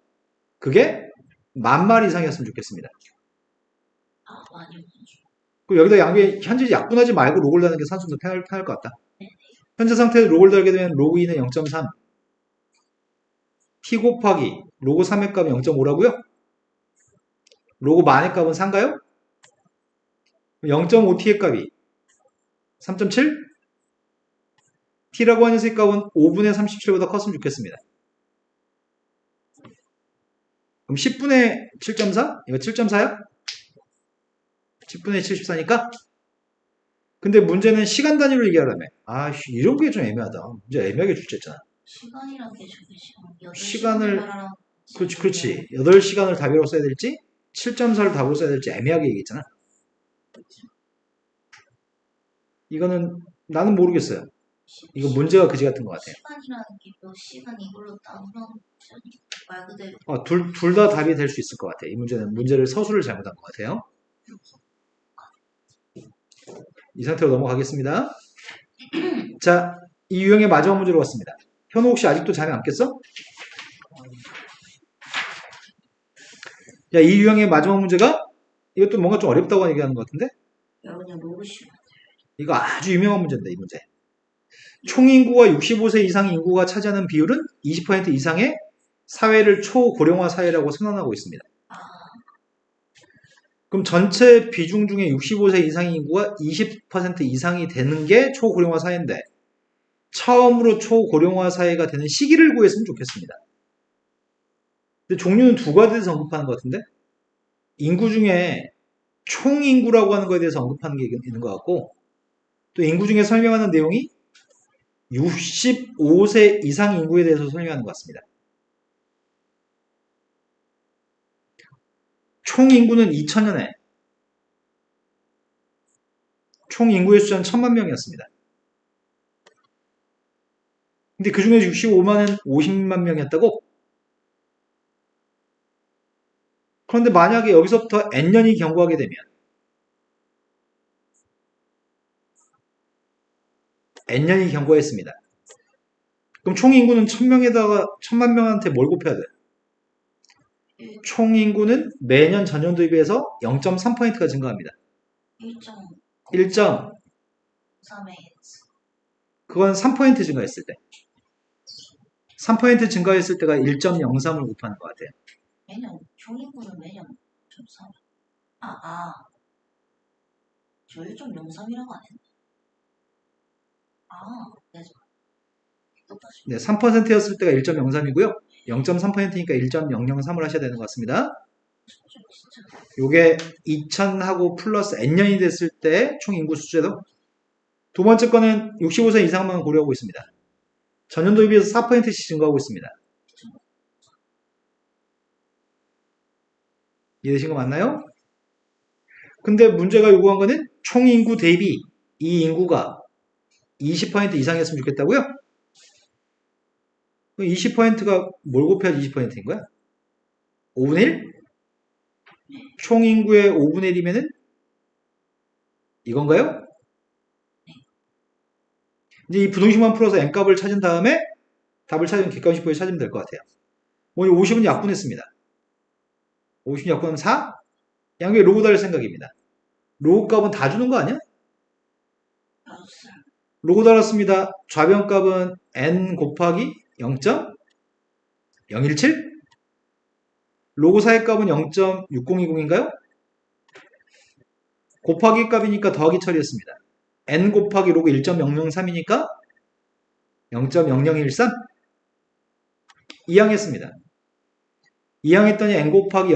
그게 10,000마리 이상이었으면 좋겠습니다. 아, 많이 그럼 여기다 현재 약분하지 말고 로그를 다는 게 산수도 편할 것 같다. 네. 현재 상태에서 로그를 달게 되면 로그 2는 0.3, t 곱하기 로그 3의 값은 0.5라고요? 로그 만의 값은 4인가요? 0.5t의 값이 3.7? t라고 하는 녀석의 값은 5분의 37보다 컸으면 좋겠습니다. 그럼 10분의 7.4? 이거 7.4야? 10분의 74니까? 근데 문제는 시간 단위로 얘기하라며. 아, 이런 게 좀 애매하다. 문제 애매하게 출제했잖아. 시간이란 게 저게 지금 시간을, 8시간을 그렇지. 8시간을 답으로 써야 될지, 7.4를 답으로 써야 될지 애매하게 얘기했잖아. 이거는 나는 모르겠어요. 이거 문제가 그지 같은 것 같아요. 시간이라는 게 몇 시간 이걸로 나누는 말 그대로 둘 다 답이 될 수 있을 것 같아요. 이 문제는 문제를 서술을 잘못한 것 같아요. 이 상태로 넘어가겠습니다. 자, 이 유형의 마지막 문제로 왔습니다. 현우 혹시 아직도 잠이 안 깼어? 자, 이 유형의 마지막 문제가 이것도 뭔가 좀 어렵다고 얘기하는 것 같은데? 그냥 로그시간 이거 아주 유명한 문제인데, 이 문제. 총인구가 65세 이상 인구가 차지하는 비율은 20% 이상의 사회를 초고령화 사회라고 선언하고 있습니다. 그럼 전체 비중 중에 65세 이상의 인구가 20% 이상이 되는 게 초고령화 사회인데 처음으로 초고령화 사회가 되는 시기를 구했으면 좋겠습니다. 근데 종류는 두 가지에서 언급하는 것 같은데 인구 중에 총인구라고 하는 거에 대해서 언급하는 게 있는 것 같고 또 인구 중에 설명하는 내용이 65세 이상 인구에 대해서 설명하는 것 같습니다. 총 인구는 2000년에 총 인구의 숫자는 1000만 명이었습니다. 근데 그 중에 65만은 50만 명이었다고? 그런데 만약에 여기서부터 n년이 경과하게 되면 n년이 경과했습니다. 그럼 총 인구는 1000명에다가 1000만 명한테 뭘 곱해야 돼? 총 인구는 매년 전년도에 비해서 0.3%가 증가합니다. 1점 3에 그건 3% 증가했을 때 3% 증가했을 때가 1.03을 곱하는 것 같아요. 매년 총인구는 매년 1.3 저 1.03이라고 안 했네. 네. 똑같이. 네, 3%였을 때가 1.03이고요. 0.3%니까 1.003을 하셔야 되는 것 같습니다. 요게 2000하고 플러스 n년이 됐을 때 총 인구 수제도. 두 번째 거는 65세 이상만 고려하고 있습니다. 전년도에 비해서 4%씩 증가하고 있습니다. 이해되신 거 맞나요? 근데 문제가 요구한 거는 총 인구 대비 이 인구가 20% 이상이었으면 좋겠다고요? 20%가 뭘 곱해야지 20%인 거야? 5분의 1? 총 인구의 5분의 1이면은 이건가요? 이제 이 부등식만 풀어서 n값을 찾은 다음에 답을 찾으면 객관식표를 찾으면 될 것 같아요. 오늘 50은 약분했습니다. 50 약분하면 4? 양쪽에 로그 달릴 생각입니다. 로그 값은 다 주는 거 아니야? 로그 달았습니다. 좌변 값은 n 곱하기 0.017? 로그 사의 값은 0.6020인가요? 곱하기 값이니까 더하기 처리했습니다. n 곱하기 로그 1.003이니까 0.0013? 이항했습니다. 이항했더니 n 곱하기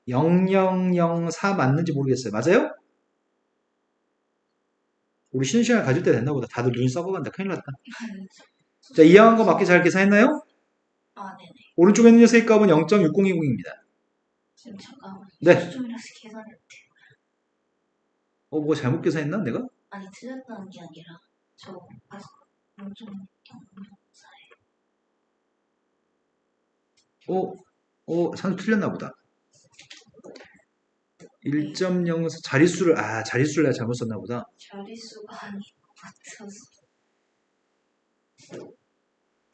0.0004 맞는지 모르겠어요. 맞아요? 우리 쉬는 시간 가질 때 됐나 보다. 다들 눈이 썩어간다. 큰일 났다. 자, 이항한 거 맞게 잘 계산했나요? 네네. 오른쪽에 있는 녀석의 값은 0.6020입니다. 지금 잠깐만. 네. 수점이라서 계산을 못해. 뭐 잘못 계산했나 내가? 아니 틀렸다는 게 아니라 저 좀 산수 틀렸나 보다. 1.0 자릿수를 내가 잘못 썼나 보다. 자릿수가 아닌 것 같아서.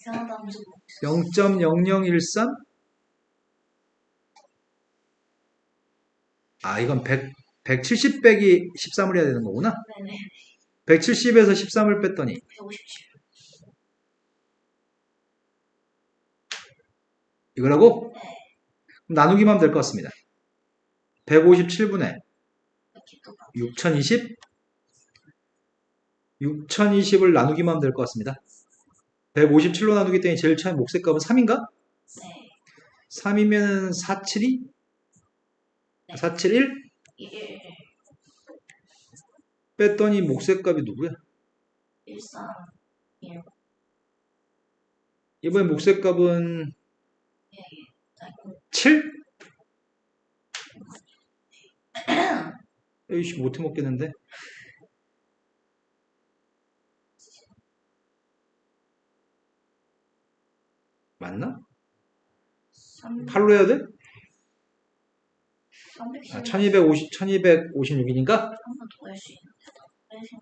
이상하다 하면서 보고 있었어. 0.0013? 이건 170 빼기 13을 해야 되는 거구나. 네네. 170에서 13을 뺐더니 157. 이거라고? 네. 그럼 나누기만 하면 될 것 같습니다. 157분의 이렇게 또 봐. 6020? 6020을 나누기만 하면 될 것 같습니다. 157로 나누기 때문에 제일 처음 몫값은 3인가? 네. 3이면 472? 네. 471? 1, 뺐더니 몫값이 누구야? 1, 3, 1. 이번에 몫값은 예, 예. 아이고. 7? 에이씨, 못 해먹겠는데? 맞나? 8로 해야 돼? 310. 1256이니까? 한번 더 할 수 있는데. 빼신.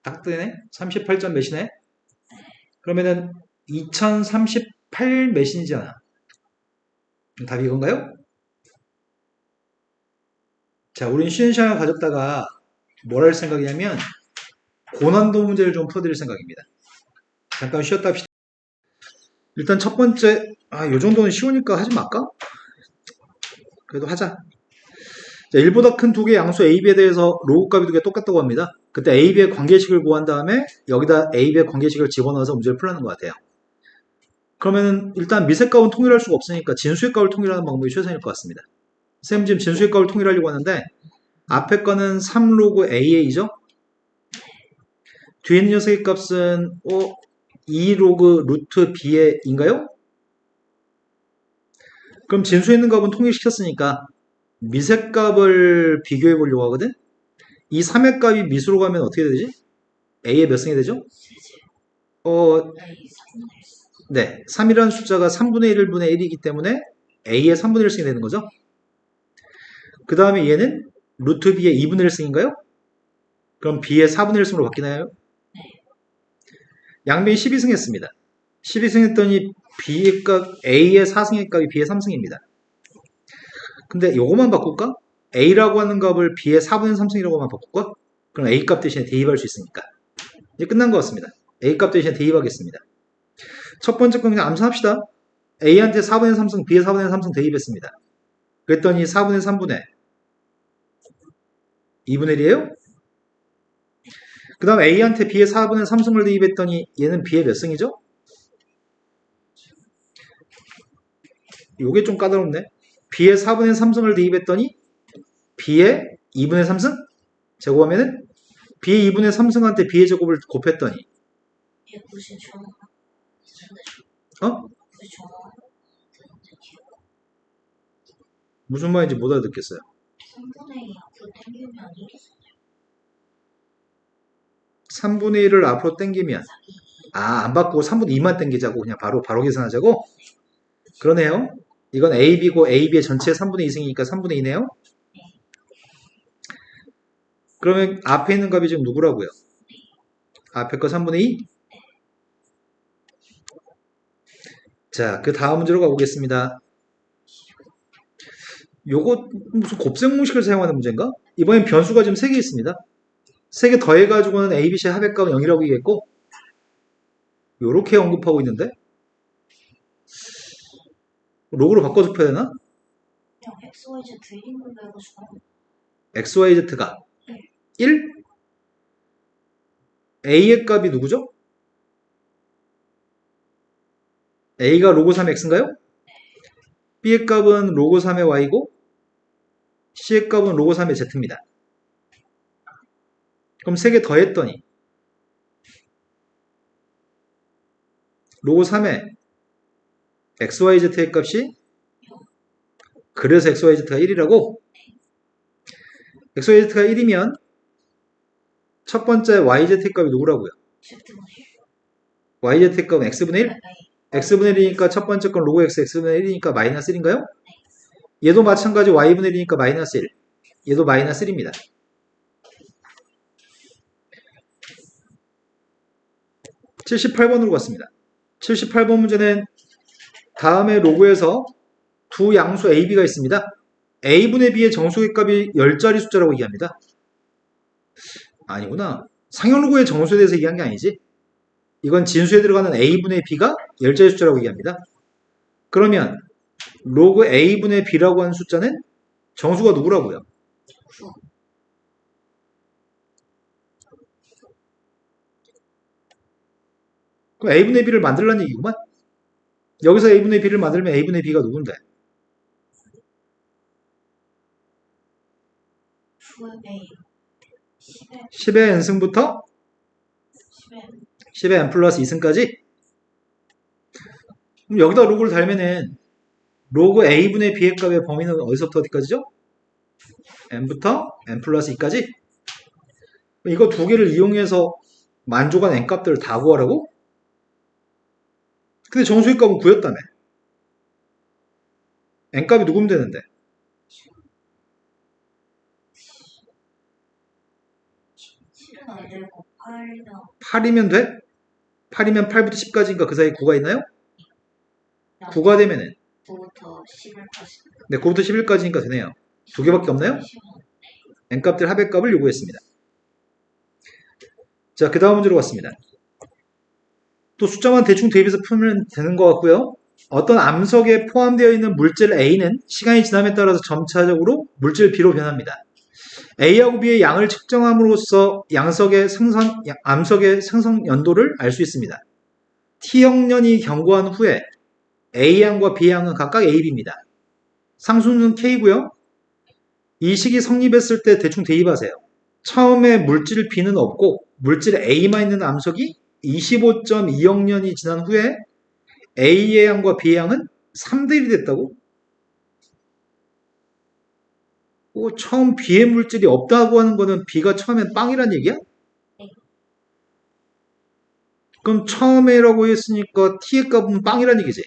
딱 뜨네? 38점 몇이네? 그러면은 2038 몇이잖아. 답이 이건가요? 자, 우린 쉬는 시간을 가졌다가 뭘 할 생각이냐면 고난도 문제를 좀 풀어드릴 생각입니다. 잠깐 쉬었다 합시다. 일단 첫 번째, 요 정도는 쉬우니까 하지 말까? 그래도 하자. 자, 1보다 큰 두 개의 양수 A, B에 대해서 로그 값이 두 개 똑같다고 합니다. 그때 A, B의 관계식을 구한 다음에 여기다 A, B의 관계식을 집어넣어서 문제를 풀라는 것 같아요. 그러면 일단 미세 값은 통일할 수가 없으니까 진수의 값을 통일하는 방법이 최선일 것 같습니다. 쌤 지금 진수의 값을 통일하려고 하는데 앞에 거는 3로그 AA죠? 뒤에 있는 녀석의 값은 2로그 루트 B의인가요? 그럼 진수에 있는 값은 통일시켰으니까 미세 값을 비교해 보려고 하거든? 이 3의 값이 미수로 가면 어떻게 되지? A의 몇 승이 되죠? 네. 3이라는 숫자가 3분의 1분의 1이기 때문에 A의 3분의 1승이 되는 거죠? 그 다음에 얘는 루트 B의 2분의 1승인가요? 그럼 B의 4분의 1승으로 바뀌나요? 양변이 12승 했습니다. 12승 했더니 B의 값, A의 4승의 값이 B의 3승입니다. 근데 요거만 바꿀까? A라고 하는 값을 B의 4분의 3승이라고만 바꿀까? 그럼 A 값 대신에 대입할 수 있으니까. 이제 끝난 것 같습니다. A 값 대신에 대입하겠습니다. 첫 번째 건 그냥 암산합시다. A한테 4분의 3승, B의 4분의 3승 대입했습니다. 그랬더니 4분의 3분의 2분의 1이에요? 그 다음 A한테 B의 4분의 3승을 대입했더니 얘는 B의 몇 승이죠? 요게 좀 까다롭네. B의 4분의 3승을 대입했더니 B의 2분의 3승? 제곱하면은 B의 2분의 3승한테 B의 제곱을 곱했더니 어? 무슨 말인지 못 알아듣겠어요. 3분의 2 앞으로 당기면 3분의 1을 앞으로 당기면 안 바꾸고 3분의 2만 당기자고 그냥 바로 계산하자고? 그러네요. 이건 AB고 AB의 전체 3분의 2승이니까 3분의 2네요. 그러면 앞에 있는 값이 지금 누구라고요? 앞에 거 3분의 2? 자, 그 다음 문제로 가보겠습니다. 요거 무슨 곱셈 공식을 사용하는 문제인가? 이번엔 변수가 지금 3개 있습니다. 3개 더해가지고는 A, B, C 합의값은 0이라고 이겠고 요렇게 언급하고 있는데 로그로 바꿔서 펴야 되나? 그냥 XYZ 1인분도 해가지고 XYZ가 1? A의 값이 누구죠? A가 로그 3X인가요? B의 값은 로그 3의 Y고 C의 값은 로그 3의 Z입니다. 그럼 3개 더했더니 로그 3의 XYZ의 값이 그래서 XYZ가 1이라고? XYZ가 1이면 첫 번째 YZ의 값이 누구라고요? YZ의 값은 X분의 1? X분의 1이니까 첫 번째 건 로그 X, X분의 1이니까 마이너스 1인가요? 얘도 마찬가지 y분의 1이니까 마이너스 1. 얘도 마이너스 1입니다. 78번으로 갔습니다. 78번 문제는 다음에 로그에서 두 양수 a, b가 있습니다. a분의 b의 정수의 값이 10자리 숫자라고 얘기합니다. 아니구나. 상형로그의 정수에 대해서 얘기한 게 아니지. 이건 진수에 들어가는 a분의 b가 10자리 숫자라고 얘기합니다. 그러면 로그 a분의 b라고 하는 숫자는 정수가 누구라고요? 9. 그럼 a분의 b를 만들라는 얘기구만. 여기서 a분의 b를 만들면 a분의 b가 누군데? 9의 10의 10의 n승부터 10의 10의 n 플러스 2승까지? 그럼 여기다 로그를 달면은 로그 a분의 b의 값의 범위는 어디서부터 어디까지죠? n부터 n 플러스 2까지? 이거 두 개를 이용해서 만족한 n 값들을 다 구하라고? 근데 정수의 값은 9였다며. n 값이 누구면 되는데? 7은 안 되고 8이나 8이면 돼? 8이면 8부터 10까지인가 그 사이에 9가 있나요? 9가 되면은 9부터 11까지. 네, 9부터 11까지니까 되네요. 두 개밖에 없나요? n 값들 합의값을 요구했습니다. 자, 그 다음 문제로 갔습니다. 또 숫자만 대충 대입해서 풀면 되는 것 같고요. 어떤 암석에 포함되어 있는 물질 A는 시간이 지남에 따라서 점차적으로 물질 B로 변합니다. A하고 B의 양을 측정함으로써 암석의 생성 연도를 알 수 있습니다. T형년이 경과한 후에 A양과 B양은 각각 A, B입니다. 상수는 K고요. 이 식이 성립했을 때 대충 대입하세요. 처음에 물질 B는 없고 물질 A만 있는 암석이 25.2억 년이 지난 후에 A의 양과 B의 양은 3대 1이 됐다고? 처음 B의 물질이 없다고 하는 거는 B가 처음엔 빵이란 얘기야? 그럼 처음에라고 했으니까 T의 값은 빵이란 얘기지.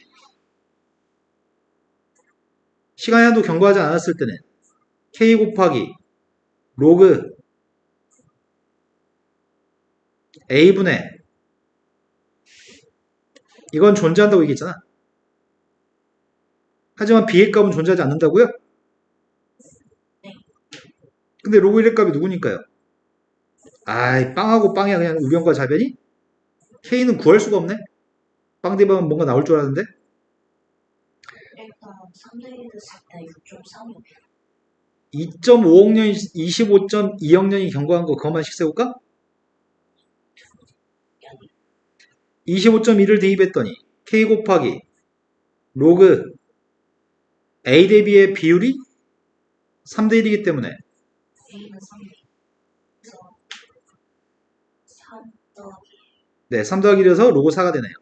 시간이 하나도 경과하지 않았을 때는 K 곱하기 로그 A분의 이건 존재한다고 얘기했잖아. 하지만 B의 값은 존재하지 않는다고요? 근데 로그 1의 값이 누구니까요? 아이, 빵하고 빵이야. 그냥 우변과 좌변이? K는 구할 수가 없네? 빵 대박은 뭔가 나올 줄 알았는데? 일단 3대 1 됐을 때 6.36. 2.5억 년, 25.2억 년이 경과한 거 그것만 식세볼까? 25.1을 대입했더니 K 곱하기 로그 A 대비의 비율이 3대 1이기 때문에 A는 3대. 그래서 3 더하기 네, 3 더하기 1이어서 로그 4가 되네요.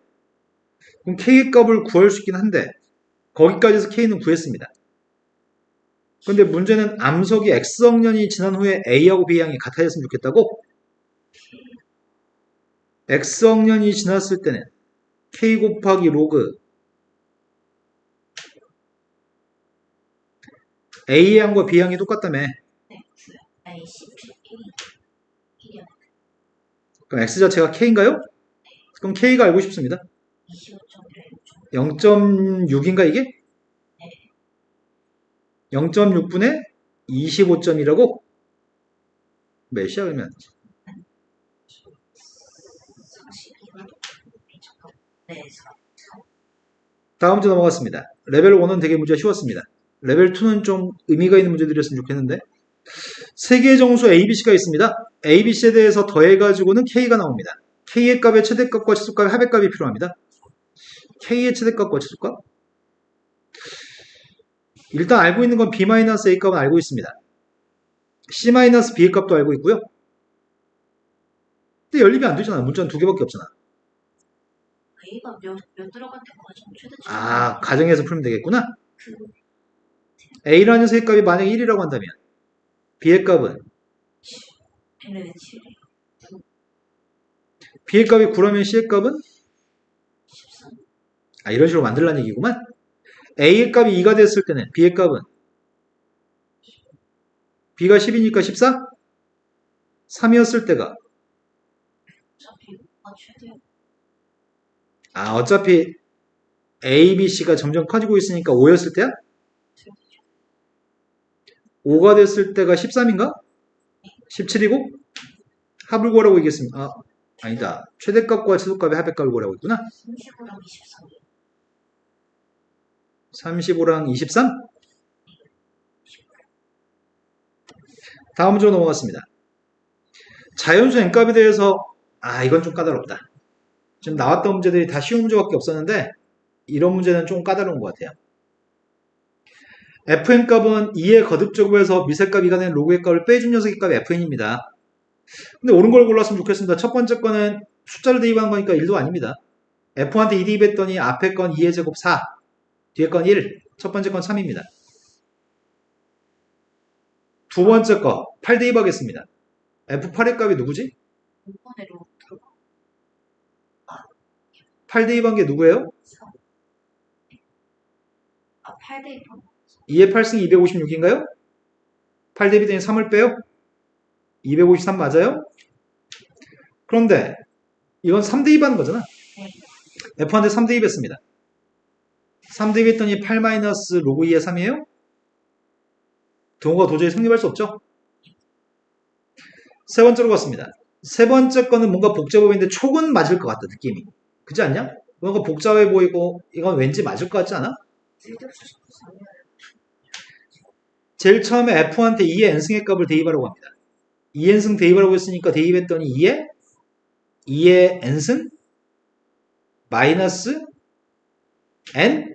그럼 K의 값을 구할 수 있긴 한데 거기까지 해서 K는 구했습니다. 근데 문제는 암석이 X억 년이 지난 후에 A하고 B양이 같아졌으면 좋겠다고? X억 년이 지났을 때는 K 곱하기 로그 A의 양과 B양이 똑같다며. 네, 9요. 아니 11이 1이요. 그럼 X 자체가 K인가요? 그럼 K가 알고 싶습니다. 25.1에 0.6인가 이게? 0.6분의 25.이라고? 몇이야 그러면? 42가 잠깐. 네, 4. 다음 문제 넘어갔습니다. 레벨 1은 되게 문제가 쉬웠습니다. 레벨 2는 좀 의미가 있는 문제들이었으면 좋겠는데 세 개의 정수 ABC가 있습니다. ABC에 대해서 더해가지고는 K가 나옵니다. K의 값의 최대값과 최소값의 합의값이 필요합니다. K의 최대값과 최소값? 일단 알고 있는 건 B-A 값은 알고 있습니다. C-B의 값도 알고 있고요. 근데 연립이 안 되잖아. 문자는 두 개밖에 없잖아. A가 몇 들어간 데 가장 최대 아, 가정에서 풀면 되겠구나. 그 A라는 녀석의 값이 만약에 1이라고 한다면 B의 값은 1에 7이 B의 값이 9라면 C의 값은 13. 이런 식으로 만들라는 얘기구만. A의 값이 2가 됐을 때는 B의 값은 B가 10이니까 14? 3이었을 때가 어차피 최대 어차피 A, B, C가 점점 커지고 있으니까 5였을 때야? 5가 됐을 때가 13인가? 17이고? 합을 구하라고 얘기했습니다. 아니다. 최대값과 최소값의 합의값을 구하라고 했구나. 35랑 23. 35랑 23? 다음 문제로 넘어갔습니다. 자연수 n값에 대해서 이건 좀 까다롭다. 지금 나왔던 문제들이 다 쉬운 문제밖에 없었는데 이런 문제는 좀 까다로운 것 같아요. fn값은 2의 거듭제곱에서 미세값 2가 된 로그의 값을 빼준 녀석의 값이 fn입니다. 근데 옳은 걸 골랐으면 좋겠습니다. 첫 번째 거는 숫자를 대입한 거니까 1도 아닙니다. f한테 2 대입했더니 앞에 건 2의 제곱 4, 뒤에 건 1, 첫 번째 건 3입니다. 두 번째 거 8 대입하겠습니다. f8의 값이 누구지? 5번에 로트 8 대입한 게 누구예요? 3. 8대 2의 8승이 256인가요? 8 대입했더니 3을 빼요? 253 맞아요? 그런데 이건 3 대입하는 거잖아. f한테 3 대입했습니다. 3 대입했더니 8 마이너스 로그 2의 3이에요? 동호가 도저히 성립할 수 없죠? 세 번째로 갔습니다. 세 번째 거는 뭔가 복잡법인데 촉은 맞을 것 같다, 느낌이. 그렇지 않냐? 뭔가 복잡해 보이고 이건 왠지 맞을 것 같지 않아? 제일 처음에 f한테 2의 n승의 값을 대입하라고 합니다. 2n승 대입하라고 했으니까 대입했더니 2의 n승 마이너스 n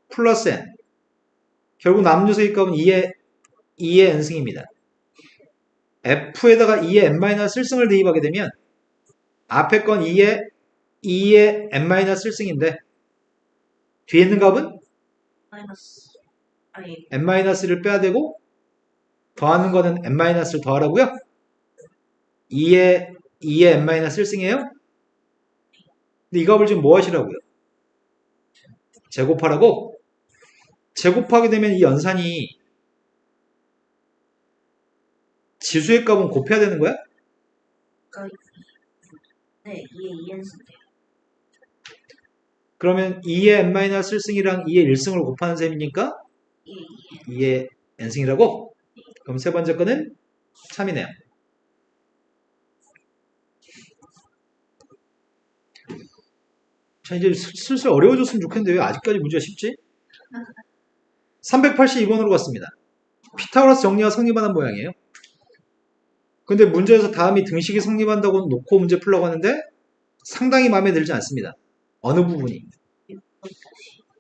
플러스 n. 결국 남은 녀석의 값은 2의 n승입니다. f에다가 2의 n-1승을 대입하게 되면 앞에 건 2의 n-1승인데 뒤에 있는 값은 마이너스 아니 n-를 빼야 되고 더하는 거는 n-를 더하라고요? 2의 n-1승이에요? 근데 이 값을 지금 뭐 하시라고요? 제곱하라고? 제곱하게 되면 이 연산이 지수의 값은 곱해야 되는 거야? 네 2의 2n승 그러면 2의 n-1승이랑 2의 1승을 곱하는 셈이니까 2의 n승이라고? 그럼 세 번째 거는 참이네요. 자, 이제 슬슬 어려워졌으면 좋겠는데 왜 아직까지 문제가 쉽지? 382번으로 갔습니다. 피타고라스 정리가 성립하는 모양이에요. 근데 문제에서 다음이 등식이 성립한다고 놓고 문제 풀려고 하는데 상당히 마음에 들지 않습니다. 어느 부분이?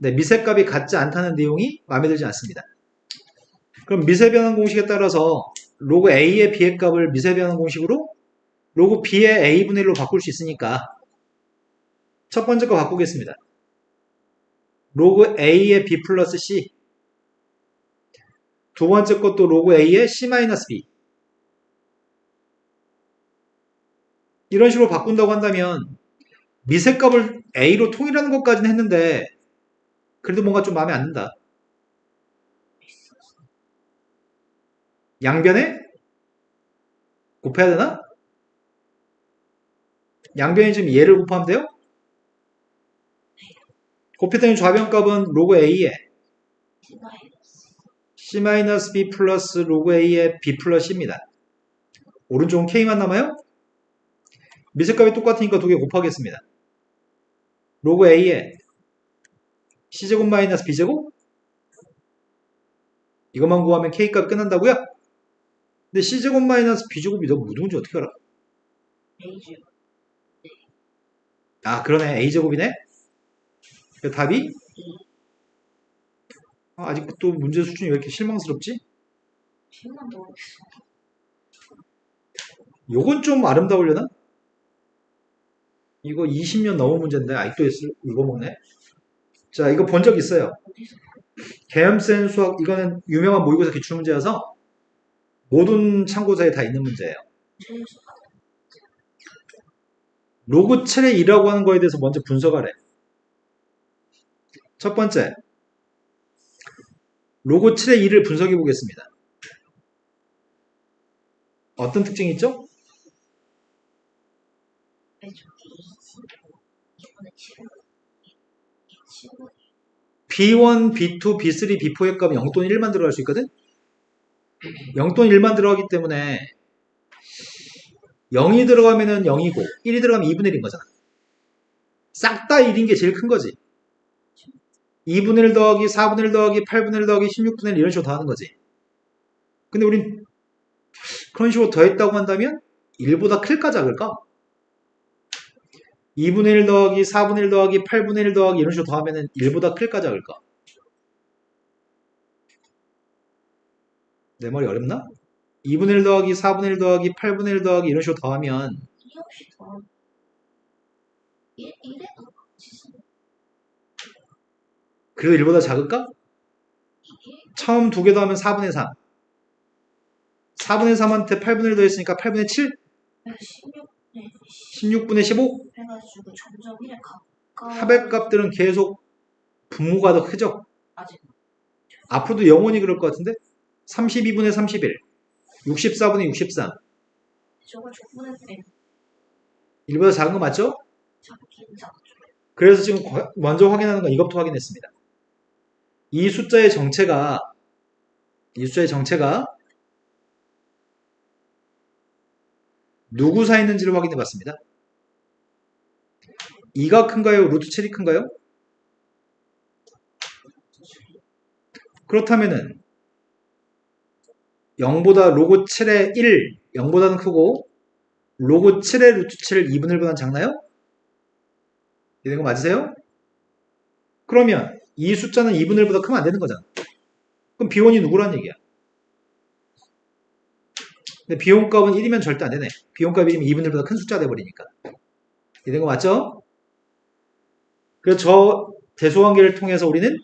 네, 미세값이 같지 않다는 내용이 마음에 들지 않습니다. 그럼 미세변환 공식에 따라서 로그 A의 B의 값을 미세변환 공식으로 로그 B의 A분의 1로 바꿀 수 있으니까 첫 번째 거 바꾸겠습니다. 로그 A의 B 플러스 C. 두 번째 것도 로그 A의 C 마이너스 B. 이런 식으로 바꾼다고 한다면 미세값을 A로 통일하는 것까지는 했는데 그래도 뭔가 좀 마음에 안 든다. 양변에 곱해야 되나? 양변에 지금 얘를 곱하면 돼요? 곱했더니 좌변값은 로그 A에 C-B 플러스 로그 A의 B 플러스 C입니다. 오른쪽은 K만 남아요? 미세값이 똑같으니까 두 개 곱하겠습니다. 로그 A에 C제곱 마이너스 B제곱? 이것만 구하면 K값 끝난다고요? 근데 C제곱 마이너스 B제곱이 너무 무등지 어떻게 알아? A제곱 그러네. A제곱이네? 답이? 아직도 문제 수준이 왜 이렇게 실망스럽지? 힘만 더 요건 좀 아름다우려나? 이거 20년 넘은 문제인데 아직도 이거 먹네. 자, 이거 본 적 있어요. 개념센 수학, 이거는 유명한 모의고사 기출문제여서 모든 참고서에 다 있는 문제예요. 로그 7의 2라고 하는 거에 대해서 먼저 분석하래. 첫 번째, 로그 7의 2를 분석해 보겠습니다. 어떤 특징이 있죠? 왼쪽이 2분의 7. 7분. B1, B2, B3, B4의 값은 0 또는 1만 들어갈 수 있거든? 0 또는 1만 들어가기 때문에 0이 들어가면은 0이고 1이 들어가면 2분의 1인 거잖아. 싹 다 1인 게 제일 큰 거지. 2분의 1 더하기 4분의 1 더하기 8분의 1 더하기 16분의 1 이런 식으로 더하는 거지. 근데 우린 그런 식으로 더했다고 한다면 1보다 클까 작을까? 2분의 1 더하기 4분의 1 더하기 8분의 1 더하기 이런 식으로 더하면 1보다 클까 작을까? 내 말이 어렵나? 2분의 1 더하기 4분의 1 더하기 8분의 1 더하기 이런 식으로 더하면 이 없이 더 1에 더 지수. 그래도 1보다 작을까? 처음 두 개 더하면 4분의 3. 4분의 3한테 8분의 1 더했으니까 8분의 7? 16네. 16분의 15? 해가지고 점점 1에 가까워. 합의값들은 계속 분모가 더 크죠? 아직 앞으로도 영원히 그럴 것 같은데? 32분의 31, 64분의 63. 저걸 조분의 1보다 작은 거 맞죠? 작긴 작죠. 그래서 지금 먼저 확인하는 건 이것부터 확인했습니다. 이 숫자의 정체가 누구 사이 있는지를 확인해 봤습니다. 2가 큰가요? 루트 7이 큰가요? 그렇다면은 0보다 로그 7의 1, 0보다는 크고 로그 7의 루트 7 2분의 1보다는 작나요? 이런 거 맞으세요? 그러면 이 숫자는 2분의 1보다 크면 안 되는 거잖아. 그럼 비원이 누구란 얘기야? 근데 비용값은 1이면 절대 안 되네. 비용값 1이면 2분의 1보다 큰 숫자가 돼버리니까. 이런 거 맞죠? 그래서 저 대소관계를 통해서 우리는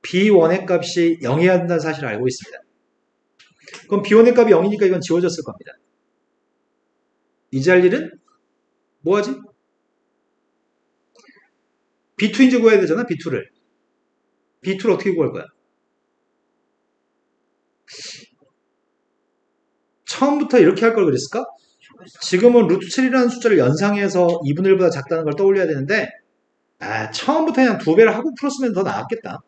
B1의 값이 0이어야 된다는 사실을 알고 있습니다. 그럼 B1의 값이 0이니까 이건 지워졌을 겁니다. 이제 할 일은 뭐 하지? B2인지 구해야 되잖아, B2를. B2를 어떻게 구할 거야? 처음부터 이렇게 할 걸 그랬을까? 지금은 루트 7이라는 숫자를 연상해서 2분의 1보다 작다는 걸 떠올려야 되는데 처음부터 그냥 2배를 하고 풀었으면 더 나았겠다.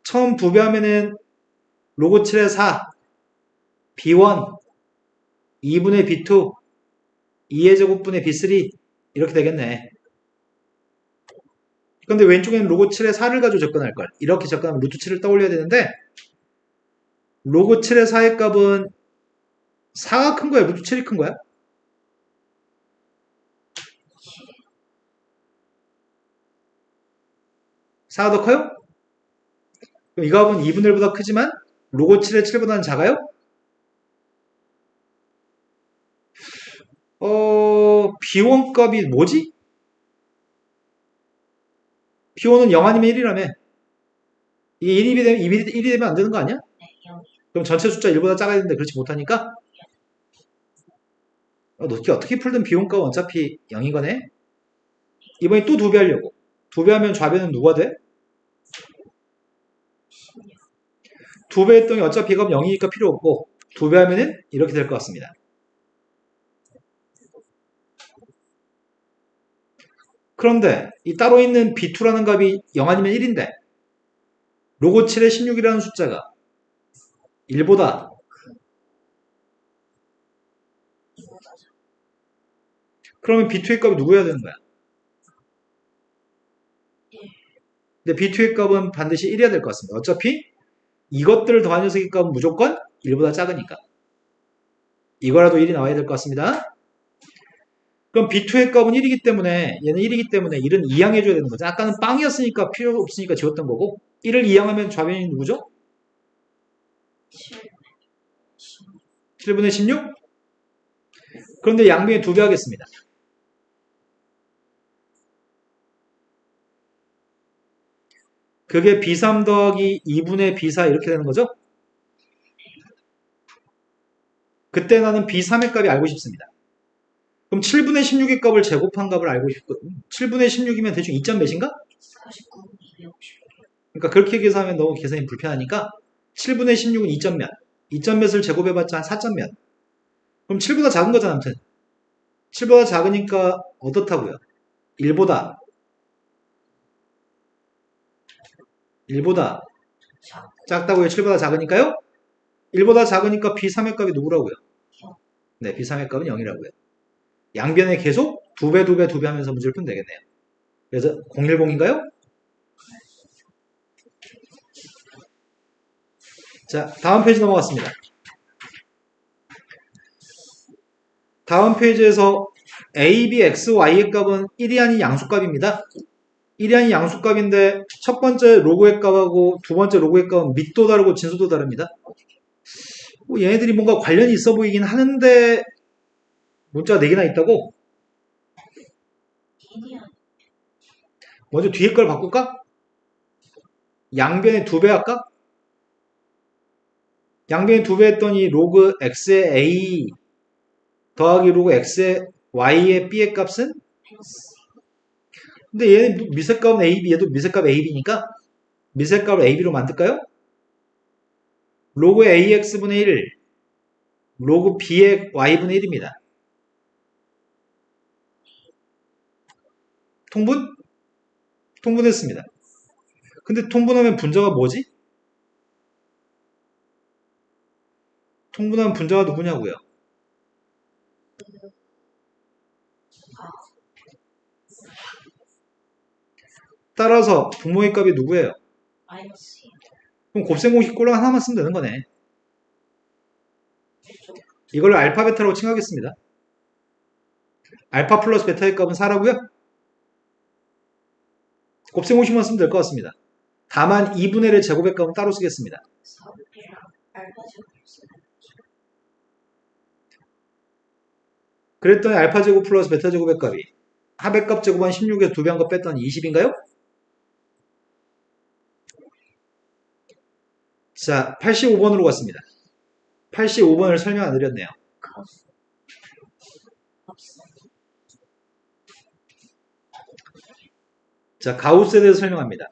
처음 2배 하면은 로그 7의 4, B1, 2분의 B2, 2의 제곱분의 B3 이렇게 되겠네. 근데 왼쪽에는 로그 7의 4를 가지고 접근할 걸. 이렇게 접근하면 루트 7을 떠올려야 되는데 로그 7의 4의 값은 4가 큰 거야? 루트 7이 큰 거야? 4가 더 커요? 그럼 이 값은 2분의 1보다 크지만 로그 7의 7보다는 작아요? B1 값이 뭐지? B1은 0 아니면 1이라며. 이게 1이 되면 안 되는 거 아니야? 네, 0. 그럼 전체 숫자 1보다 작아야 되는데 그렇지 못하니까 어떻게 풀든 B1 값은 어차피 0인 거네. 이번에 또 2배 하려고. 2배 하면 좌변은 누가 돼? 2배 했더니 어차피 값 0이니까 필요 없고 2배 하면은 이렇게 될 것 같습니다. 그런데 이 따로 있는 B2라는 값이 0 아니면 1인데 로고 7의 16이라는 숫자가 1보다 그러면 B2의 값이 누구여야 되는 거야? 근데 B2의 값은 반드시 1이어야 될 것 같습니다. 어차피 이것들을 더한 녀석의 값은 무조건 1보다 작으니까 이거라도 1이 나와야 될 것 같습니다. 그럼 B2의 값은 1이기 때문에 얘는 1이기 때문에 1은 이항해줘야 되는 거죠. 아까는 빵이었으니까 필요 없으니까 지웠던 거고 1을 이항하면 좌변이 누구죠? 7분의 16? 그런데 양변에 2배 하겠습니다. 그게 B3 더하기 2분의 B4 이렇게 되는 거죠? 그때 나는 B3의 값이 알고 싶습니다. 그럼 7분의 16의 값을 제곱한 값을 알고 싶거든요. 7분의 16이면 대충 2점 몇인가? 49, 250. 그러니까 그렇게 계산하면 너무 계산이 불편하니까 7분의 16은 2점 몇? 2점 몇을 제곱해봤자 한 4점 몇? 그럼 7보다 작은 거잖아, 아무튼. 7보다 작으니까 어떻다고요? 1보다 1보다 자, 작다고요? 7보다 작으니까요? 1보다 작으니까 B3의 값이 누구라고요? 네, B3의 값은 0이라고요. 양변에 계속 2배, 2배, 2배 하면서 문제를 풀면 되겠네요. 그래서 010인가요? 자, 다음 페이지 넘어갔습니다. 다음 페이지에서 A, B, X, Y의 값은 1이 아닌 양수값입니다. 1이 아닌 양수값인데 첫 번째 로그의 값하고 두 번째 로그의 값은 밑도 다르고 진수도 다릅니다. 얘네들이 뭔가 관련이 있어 보이긴 하는데 문자가 4개나 있다고? 일이야. 먼저 뒤에 걸 바꿀까? 양변에 2배 할까? 양변에 2배 했더니 로그 x의 a 더하기 로그 x의 y의 b의 값은? 근데 얘는 미세값은 ab, 얘도 미세값 ab니까 미세값을 ab로 만들까요? 로그 ax분의 1, 로그 b의 y분의 1입니다. 통분? 통분했습니다. 근데 통분하면 분자가 뭐지? 통분하면 분자가 누구냐고요? 따라서 분모의 값이 누구예요? 마이너스 그럼 곱셈 공식 꼴랑 하나만 쓰면 되는 거네. 1쪽. 이걸 알파 베타라고 칭하겠습니다. 알파 플러스 베타의 값은 4라고요? 곱셈 공식만 쓰면 될 것 같습니다. 다만 2분의 1의 제곱의 값은 따로 쓰겠습니다. 4분이랑 알파 제곱 그랬더니 알파 제곱 플러스 베타 제곱의 값이 합의 값 제곱한 16에서 2배 한 거 뺐더니 20인가요? 자, 85번으로 갔습니다. 85번을 설명 안 드렸네요. 가우스 없어. 자, 가우스에 대해서 설명합니다.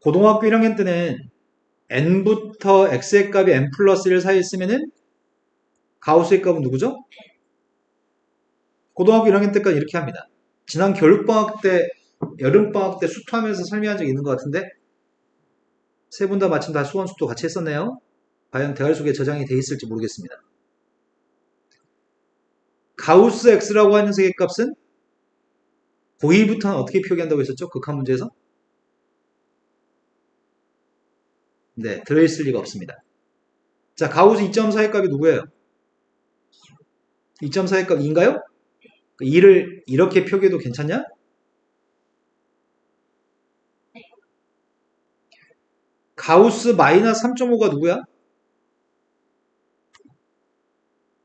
고등학교 1학년 때는 n부터 x의 값이 n 플러스 1 사이에 있으면은 가우스의 값은 누구죠? 고등학교 1학년 때까지 이렇게 합니다. 지난 겨울방학 때, 여름방학 때 수투하면서 설명한 적 있는 것 같은데 세 분 다 마침 다 수원 수투 같이 했었네요. 과연 대괄 속에 저장이 돼 있을지 모르겠습니다. 가우스 x라고 하는 녀석의 값은 고2부터는 어떻게 표기한다고 했었죠? 극한 문제에서? 네, 들어있을 리가 없습니다. 자, 가우스 2.4의 값이 누구예요? 2.4의 값 2인가요? 2를 이렇게 표기해도 괜찮냐? 가우스 마이너스 3.5가 누구야?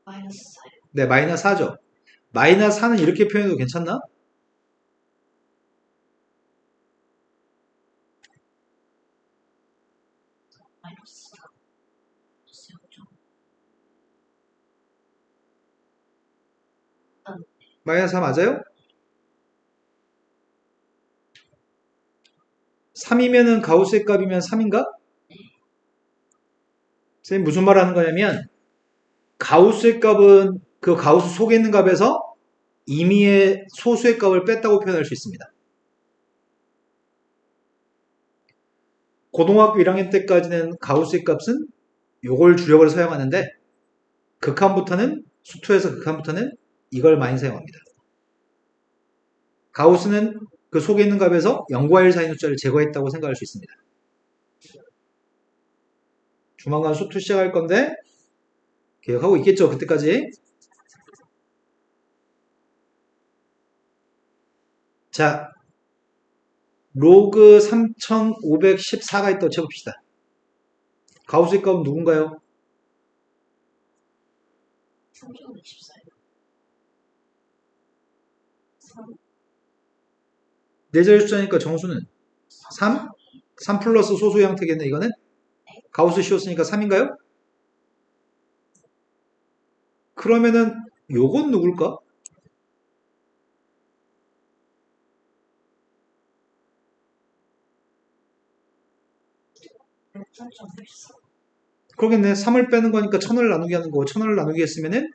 마이너스 4. 네, 마이너스 4죠. 마이너스 4는 이렇게 표현해도 괜찮나? 마이너스 4. 플러스 0점. 마이너스 4 맞아요? 3이면은 가우스의 값이면 3인가? 선생님 무슨 말 하는 거냐면 가우스의 값은 그 가우스 속에 있는 값에서 임의의 소수의 값을 뺐다고 표현할 수 있습니다. 고등학교 1학년 때까지는 가우스의 값은 요걸 주력을 사용하는데 극한부터는 수투에서 극한부터는 이걸 많이 사용합니다. 가우스는 그 속에 있는 값에서 0과 1 사이 숫자를 제거했다고 생각할 수 있습니다. 조만간 수투 시작할 건데 계획하고 있겠죠, 그때까지. 자, 로그 3514가 있다고 쳐봅시다. 가우스의 값은 누군가요? 3.64. 3. 네 자리 숫자니까 정수는 3? 3 플러스 소수의 형태겠네, 이거는? 가우스 씌웠으니까 3인가요? 그러면은 요건 누굴까? 3.84. 그러겠네. 3을 빼는 거니까 1000을 나누기 하는 거고 1000을 나누기 했으면은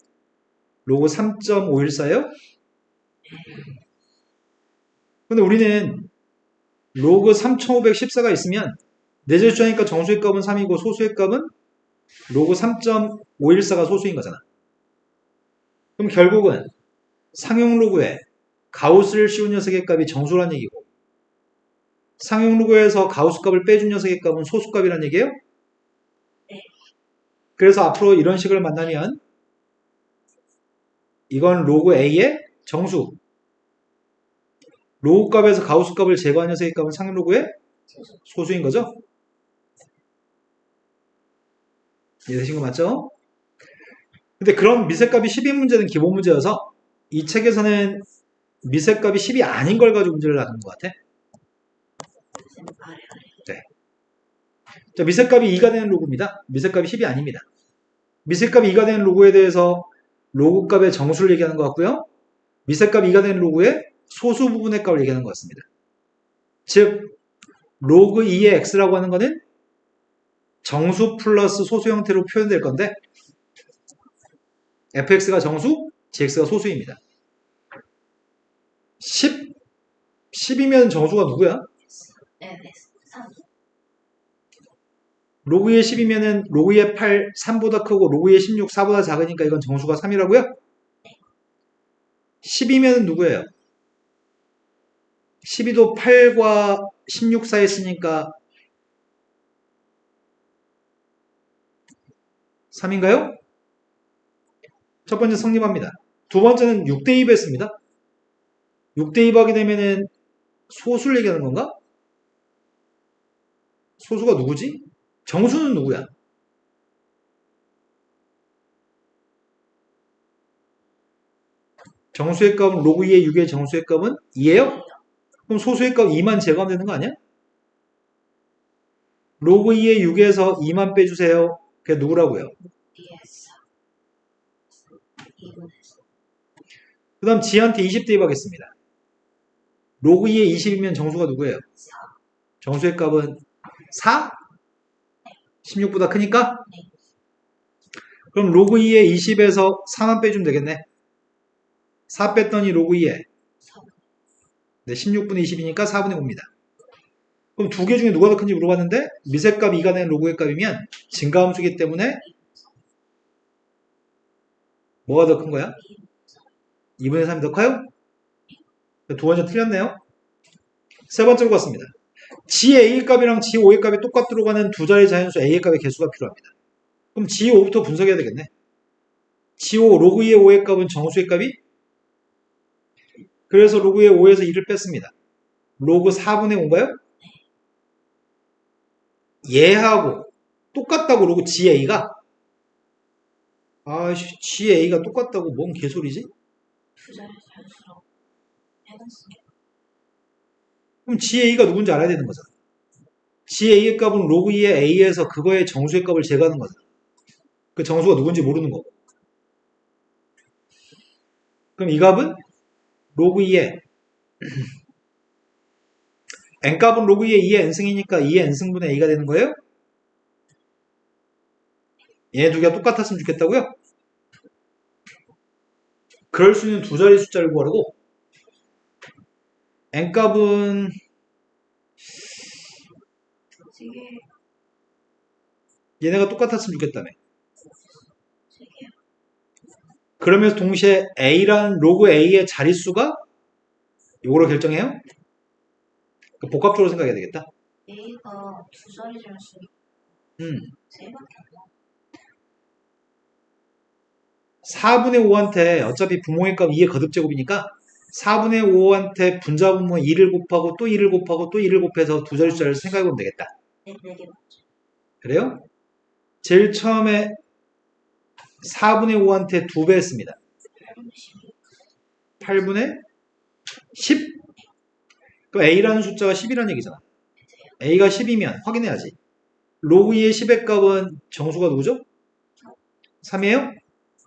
로그 3.514예요? 근데 우리는 로그 3514가 있으면 내재수하니까 정수의 값은 3이고 소수의 값은 로그 3.514가 소수인 거잖아. 그럼 결국은 상용 로그에 가우스를 씌운 녀석의 값이 정수란 얘기고 상용 로그에서 가우스 값을 빼준 녀석의 값은 소수 값이란 얘기예요? 네. 그래서 앞으로 이런 식을 만나면 이건 로그 A의 정수. 로그 값에서 가우스 값을 제거한 녀석의 값은 상용 로그의 소수인 거죠? 이해되신 거 맞죠? 근데 그런 미세값이 10인 문제는 기본 문제여서 이 책에서는 미세값이 10이 아닌 걸 가지고 문제를 놔둔 것 같아. 네. 자, 미세값이 2가 되는 로그입니다. 미세값이 10이 아닙니다. 미세값이 2가 되는 로그에 대해서 로그 값의 정수를 얘기하는 것 같고요. 미세값 2가 되는 로그의 소수 부분의 값을 얘기하는 것 같습니다. 즉, 로그 2의 x라고 하는 거는 정수 플러스 소수 형태로 표현될 건데 fx가 정수, gx가 소수입니다. 10이면 정수가 누구야? 네, 3. 로그 2의 10이면은 로그 2의 8, 3보다 크고 로그 2의 16, 4보다 작으니까 이건 정수가 3이라고요? 10이면 누구예요? 12도 8과 16 사이에 있으니까 3인가요? 첫 번째 성립합니다. 두 번째는 6대2 했습니다. 6대2 하게 되면은 소수를 얘기하는 건가? 소수가 누구지? 정수는 누구야? 정수의 값은 로그 2의 6의 정수의 값은 2예요? 그럼 소수의 값 2만 제거하면 되는 거 아니야? 로그 2의 6에서 2만 빼주세요. 그게 누구라고요? ES. 2분의 그 다음 지한테 20 대입하겠습니다. 로그 2의 20이면 정수가 누구예요? 4. 정수의 값은 4? 16보다 크니까? 그럼 로그 2의 20에서 4만 빼주면 되겠네. 4 뺐더니 로그 2에 4. 네, 16분의 20이니까 4분의 5입니다. 그럼 두 개 중에 누가 더 큰지 물어봤는데 미세값 2가 된 로그의 값이면 증가함수이기 때문에 뭐가 더 큰 거야? 2분의 3이 더 커요? 두 번째 틀렸네요. 세 번째로 갔습니다. G의 값이랑 G5의 값이 똑같도록 하는 두 자리 자연수 A의 값의 개수가 필요합니다. 그럼 G5부터 분석해야 되겠네. G5, 로그 2의 5의 값은 정수의 값이? 그래서 로그 2의 5에서 2를 뺐습니다. 로그 4분의 5인가요? 얘하고 똑같다고 로그 GA가? 아이씨, GA가 똑같다고 뭔 개소리지? 두 자리 자연수로 해놨습니다. 그럼 GA가 누군지 알아야 되는 거잖아. GA의 값은 로그 2의 A에서 그거의 정수의 값을 제거하는 거잖아. 그 정수가 누군지 모르는 거고. 그럼 이 값은 로그 2의 n값은 로그 2의 2의 n승이니까 2의 n승분의 a가 되는 거예요? 얘네 두 개가 똑같았으면 좋겠다고요? 그럴 수 있는 두 자리 숫자를 구하라고? n값은 되게 얘네가 똑같았으면 좋겠다며. 되게 그러면서 동시에 a라는 로그 a의 자릿수가 이거로 결정해요? 복합적으로 생각해야 되겠다. A가 두 자리 자연수 음. 3밖에 안 나와. 4분의 5한테 어차피 부모의 값 2의 거듭제곱이니까 4분의 5한테 분자분모 2를 곱하고 또 2를 곱하고 또 2를 곱해서 두 자리 숫자를 생각해보면 되겠다. 네 개 맞죠. 그래요? 제일 처음에 4분의 5한테 2배 했습니다. 8분의 12. 8분의 10? 그 A라는 숫자가 10이라는 얘기잖아. A가 10이면 확인해야지. 로그 2의 10의 값은 정수가 누구죠? 3이에요?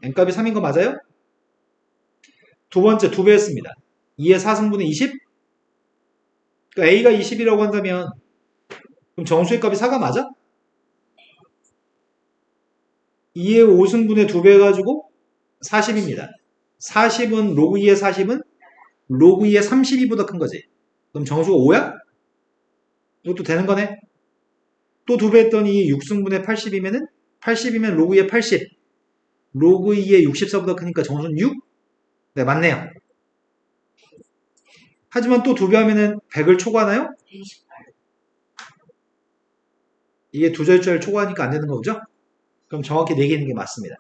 N값이 3인 거 맞아요? 두 번째 2배 했습니다. 2의 4승분의 20? 그러니까 A가 20이라고 한다면 그럼 정수의 값이 4가 맞아? 2의 5승분의 2배 해가지고 40입니다. 40은 로그 2의 40은 로그 2의 32보다 큰 거지. 그럼 정수가 5야? 이것도 되는 거네. 또 2배 했더니 6승분의 80이면은 80이면 로그 2의 80. 로그 2의 64보다 크니까 정수는 6? 네, 맞네요. 하지만 또 2배 하면은 100을 초과하나요? 128. 이게 두 자릿수를 초과하니까 안 되는 거죠? 그럼 정확히 4개 있는 게 맞습니다.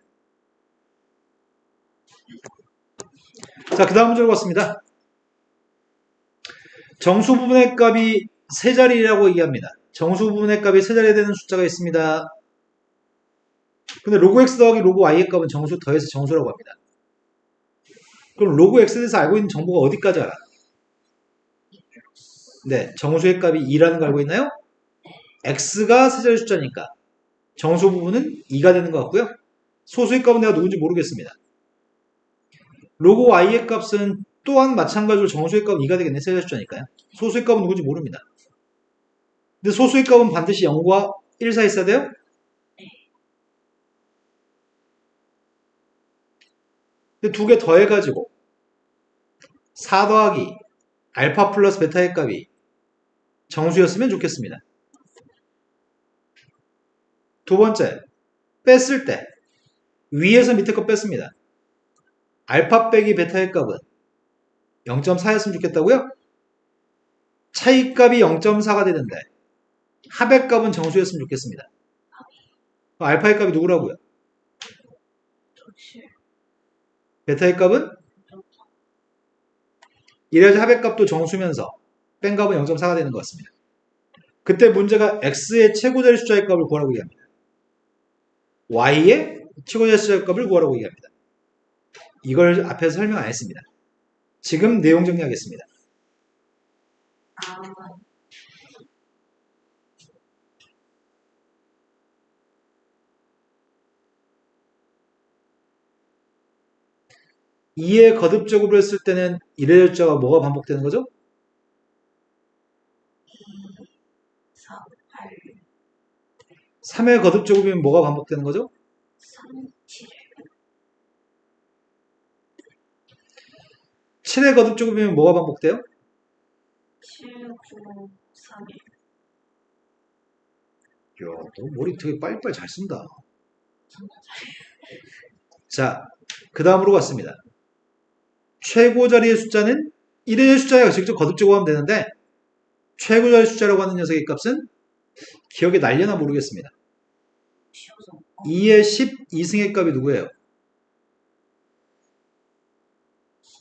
자, 그 다음 문제로 갔습니다. 정수 부분의 값이 세 자리라고 얘기합니다. 정수 부분의 값이 세 자리 되는 숫자가 있습니다. 근데 로그 x 더하기 로그 y의 값은 정수 더해서 정수라고 합니다. 그럼 로그 x에 대해서 알고 있는 정보가 어디까지 알아? 네, 정수의 값이 2라는 걸 알고 있나요? x가 세 자리 숫자니까 정수 부분은 2가 되는 것 같고요. 소수의 값은 내가 누군지 모르겠습니다. 로그 y의 값은 또한 마찬가지로 정수의 값은 2가 되겠네. 세 자리 숫자니까요. 소수의 값은 누군지 모릅니다. 근데 소수의 값은 반드시 0과 1 사이 있어야 돼요? 근데 두 개 더해가지고 4 더하기 알파 플러스 베타의 값이 정수였으면 좋겠습니다. 두 번째, 뺐을 때 위에서 밑에 거 뺐습니다. 알파 빼기 베타의 값은 0.4였으면 좋겠다고요? 차이값이 0.4가 되는데 합의 값은 정수였으면 좋겠습니다. 알파의 값이 누구라고요? 베타의 값은? 이래야지 합의 값도 정수면서 뺀 값은 0.4가 되는 것 같습니다. 그때 문제가 x의 최고자리 숫자의 값을 구하라고 얘기합니다. y의 최고자리 숫자의 값을 구하라고 얘기합니다. 이걸 앞에서 설명 안 했습니다. 지금 내용 정리하겠습니다. 아, 2의 거듭제곱을 했을 때는 1의 숫자가 뭐가 반복되는 거죠? 4, 8, 3의 거듭제곱이면 뭐가 반복되는 거죠? 3, 7, 7의 거듭제곱이면 뭐가 반복돼요? 7, 9, 3, 1. 이야, 너 머리 되게 빨리빨리 잘 쓴다. 자, 그 다음으로 갔습니다. 최고자리의 숫자는 1의 숫자가 직접 거듭제곱하면 되는데 최고자리 숫자라고 하는 녀석의 값은 기억에 날려나 모르겠습니다. 쉬워서. 2의 12승의 값이 누구예요?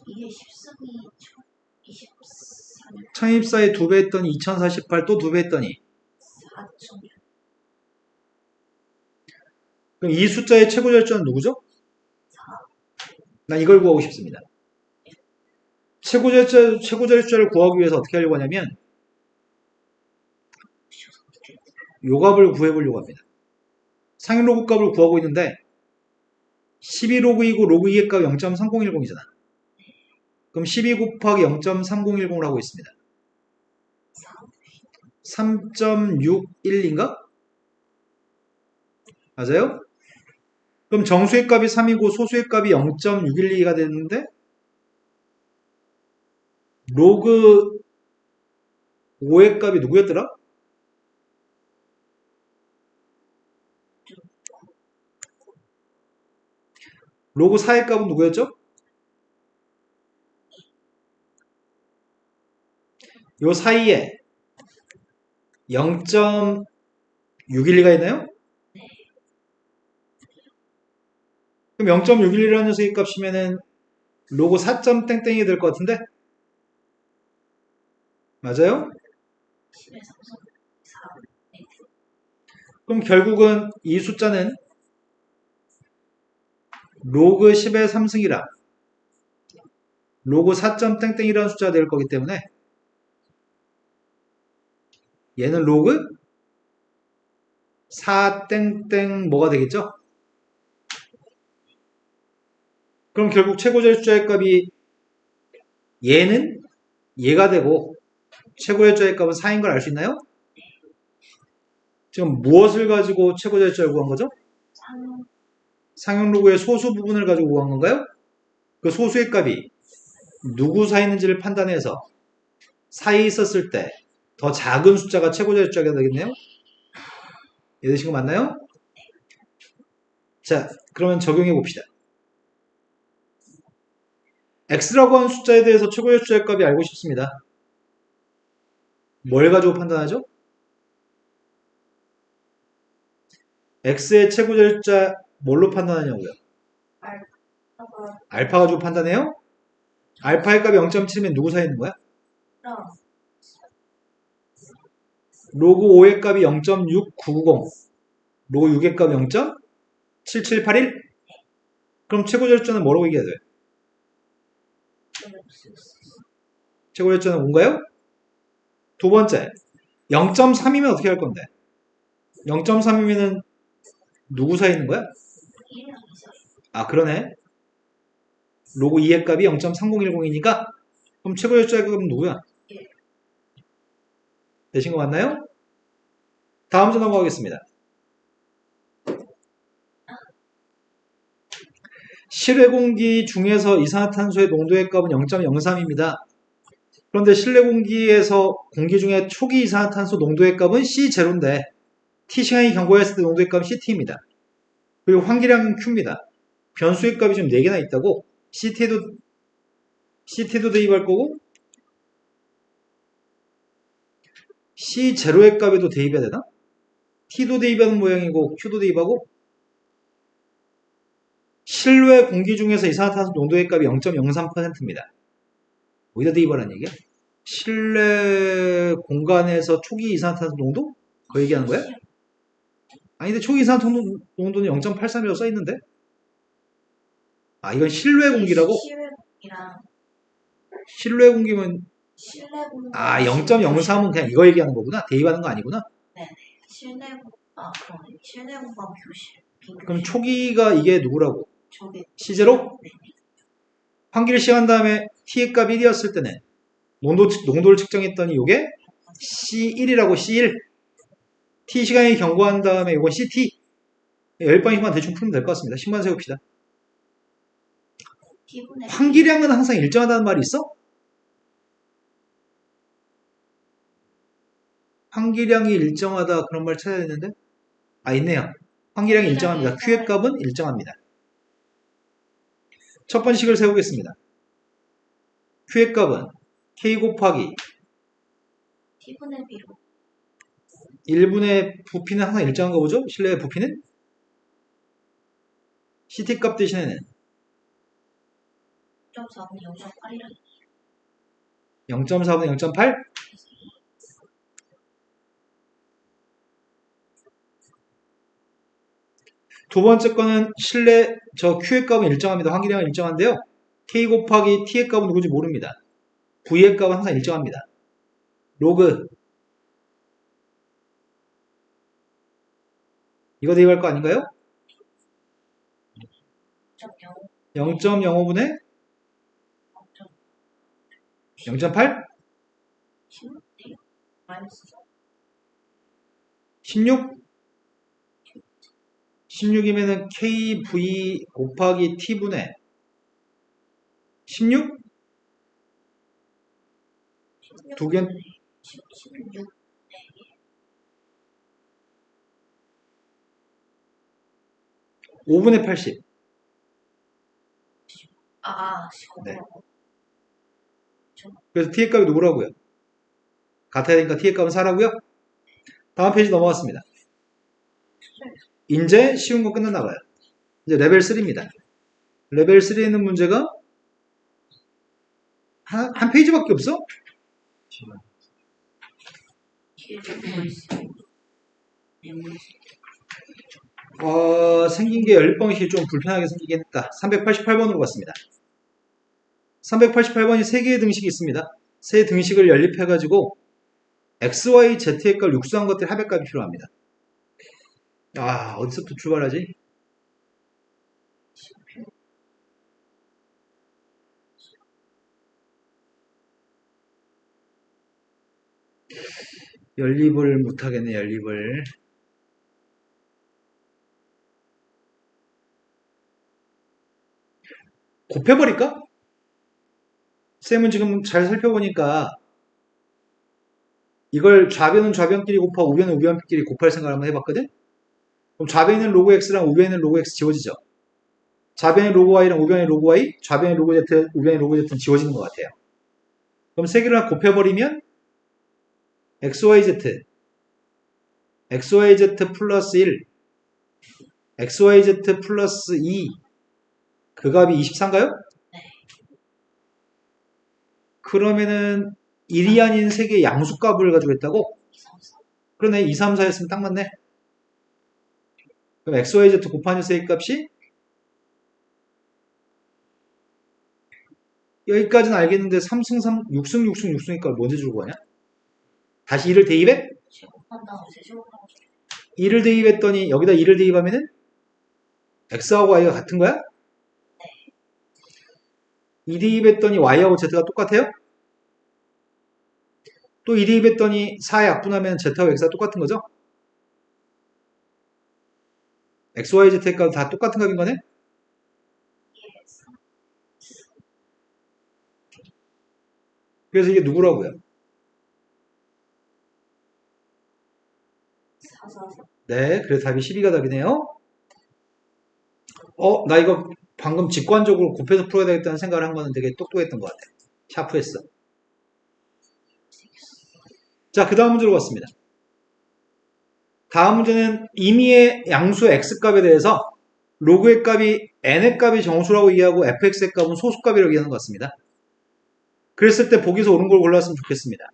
이게 13이 24년 창입사에 2배 했더니 2048 또 2배 했더니 4천 그럼 이 숫자의 최고자리 숫자는 누구죠? 4. 난 이걸 구하고 싶습니다. 최고자리 숫자를 구하기 위해서 어떻게 하려고 하냐면 요 값을 구해보려고 합니다. 상위 로그 값을 구하고 있는데 12로그이고 로그 2의 값이 0.3010이잖아. 그럼 12 곱하기 0.3010을 하고 있습니다. 3.61인가? 맞아요? 그럼 정수의 값이 3이고 소수의 값이 0.612가 되는데 로그 5의 값이 누구였더라? 로그 4의 값은 누구였죠? 요 사이에 0.612가 있나요? 그럼 0.612라는 녀석의 값이면은 로그 4땡땡이 될 것 같은데? 맞아요? 10에 3성 4. 그럼 결국은 이 숫자는 로그 10의 3승이랑 로그 4땡땡이라는 숫자가 될 거기 때문에 얘는 로그 4땡땡 뭐가 되겠죠? 그럼 결국 최고자리 숫자의 값이 얘는 얘가 되고 최고자리 숫자의 값은 4인 걸 알 수 있나요? 지금 무엇을 가지고 최고자리 숫자를 구한 거죠? 3, 상용 로그의 소수 부분을 가지고 구한 건가요? 그 소수의 값이 누구 사이에 있는지를 판단해서 사이에 있었을 때 더 작은 숫자가 최고의 숫자가 되겠네요? 이해되신 거 맞나요? 자, 그러면 적용해 봅시다. x라고 하는 숫자에 대해서 최고의 숫자의 값이 알고 싶습니다. 뭘 가지고 판단하죠? x의 최고의 숫자 뭘로 판단하냐고요? 알파가 알파 가지고 판단해요? 알파의 값이 0.7이면 누구 사이에 있는 거야? 그럼 로그 5의 값이 0.6990, 로그 6의 값이 0.7781? 그럼 최고의 숫자는 뭐라고 얘기해야 돼요? 최고의 숫자는 뭔가요? 두 번째, 0.3이면 어떻게 할 건데? 0.3이면은 누구 사이에 있는 거야? 1이랑 아, 그러네. 로그 2의 값이 0.3010이니까 그럼 최고의 숫자의 값은 누구야? 되신 거 맞나요? 다음 주 넘어가겠습니다. 실외 공기 중에서 이산화탄소의 농도의 값은 0.03입니다. 그런데 실내 공기에서 공기 중에 초기 이산화탄소 농도의 값은 C0인데 T시간이 경과했을 때 농도의 값은 CT입니다. 그리고 환기량은 Q입니다. 변수의 값이 좀 4개나 있다고 CT에도 대입할 거고 C0의 값에도 대입해야 되나? T도 대입하는 모양이고 Q도 대입하고 실외 공기 중에서 이산화탄소 농도의 값이 0.03%입니다. 어디다 대입하라는 얘기야? 실내 공간에서 초기 이산화탄소 농도? 그 얘기하는 거야? 아니 근데 초기 이산화탄소 농도는 0.83이라고 써있는데? 아 이건 실외 공기라고? 실외공기랑 실외 공기면 실내 공기 아 0.03은 그냥 이거 얘기하는 거구나. 대입하는 거 아니구나. 네네 실내 그러네 실내 공간 교실 그럼 빈교실 초기가 이게 누구라고? 저게 C0? 네. 환기를 시작한 다음에 T의 값 1이었을 때는 농도를 측정했더니 이게 C1이라고 C1 T 시간이 경과한 다음에 이건 CT 10번씩만 대충 풀면 될 것 같습니다. 10만 세웁시다. T분의 환기량은 항상 일정하다는 말이 있어? 환기량이 일정하다 그런 말 찾아야 되는데 아 있네요. 환기량이 일정합니다. Q의 값은 일정합니다. 첫 번째 식을 세우겠습니다. Q의 값은 K 곱하기 T분의 B로 1분의 부피는 항상 일정한 거 보죠? 실내의 부피는 CT 값 대신에는 0.4분의 0.8이라 0.4분의 0.8 두 번째 거는 실내 저 Q의 값은 일정합니다. 환기량은 일정한데요. K 곱하기 T의 값은 누구지 모릅니다. V의 값은 항상 일정합니다. 로그 이거 대입할 거 아닌가요? 0.0 0.05분의 0.8? 16 마이너스 16? 16이면은 KV 곱하기 T분의 16? 두 개, 16 5분의 80.15 네. 그래서 T의 값이 누구라고요? 같아야 되니까 T의 값은 4라고요? 다음 페이지 넘어갔습니다. 이제 쉬운 거 끝났나 봐요. 이제 레벨 3입니다. 레벨 3에 있는 문제가 한 페이지밖에 없어? 생긴 게 10번씩 좀 불편하게 생기긴 했다. 388번으로 갔습니다. 388번이 3개의 등식이 있습니다. 세 등식을 연립해가지고 x, y, z의 값을 육수한 것들 합의값이 필요합니다. 어디서부터 출발하지? 연립을 못하겠네, 연립을. 곱해버릴까? 쌤은 지금 잘 살펴보니까 이걸 좌변은 좌변끼리 곱하고 우변은 우변끼리 곱할 생각을 한번 해봤거든? 그럼 좌변에 있는 로그 x랑 우변에 있는 로그 x 지워지죠? 좌변의 로그 y랑 우변의 로그 y, 좌변의 로그 z, 우변의 로그 z는 지워지는 것 같아요. 그럼 세 개를 곱해버리면 xyz, xyz 플러스 1, xyz 플러스 2, 그 값이 24인가요? 그러면은 1이 아닌 3개의 양수값을 가지고 있다고? 2, 3, 4. 그러네. 2, 3, 4였으면 딱 맞네. 그럼 xyz 곱하는 세의 값이 여기까지는 알겠는데 3승 3, 6승 6승 6승이니까 뭔지 주고 가냐? 다시 2를 대입해? 제곱한 다음 세제곱하고 2를 대입했더니 여기다 2를 대입하면은 x하고 y가 같은 거야? 2 대입했더니 y하고 z가 똑같아요? 또 2 대입했더니 4에 약분하면 z하고 x가 똑같은 거죠? x, y, z의 값 다 똑같은 값인 거네? 2에 3, 그래서 이게 누구라고요? 4, 4, 4. 네, 그래서 답이 12가 답이네요. 나 이거 방금 직관적으로 곱해서 풀어야 되겠다는 생각을 한 거는 되게 똑똑했던 것 같아. 샤프했어. 자, 그 다음 문제로 갔습니다. 다음 문제는 임의의 양수 x값에 대해서 로그의 값이 n의 값이 정수라고 이해하고 fx의 값은 소수값이라고 이해하는 것 같습니다. 그랬을 때 보기에서 옳은 걸 골랐으면 좋겠습니다.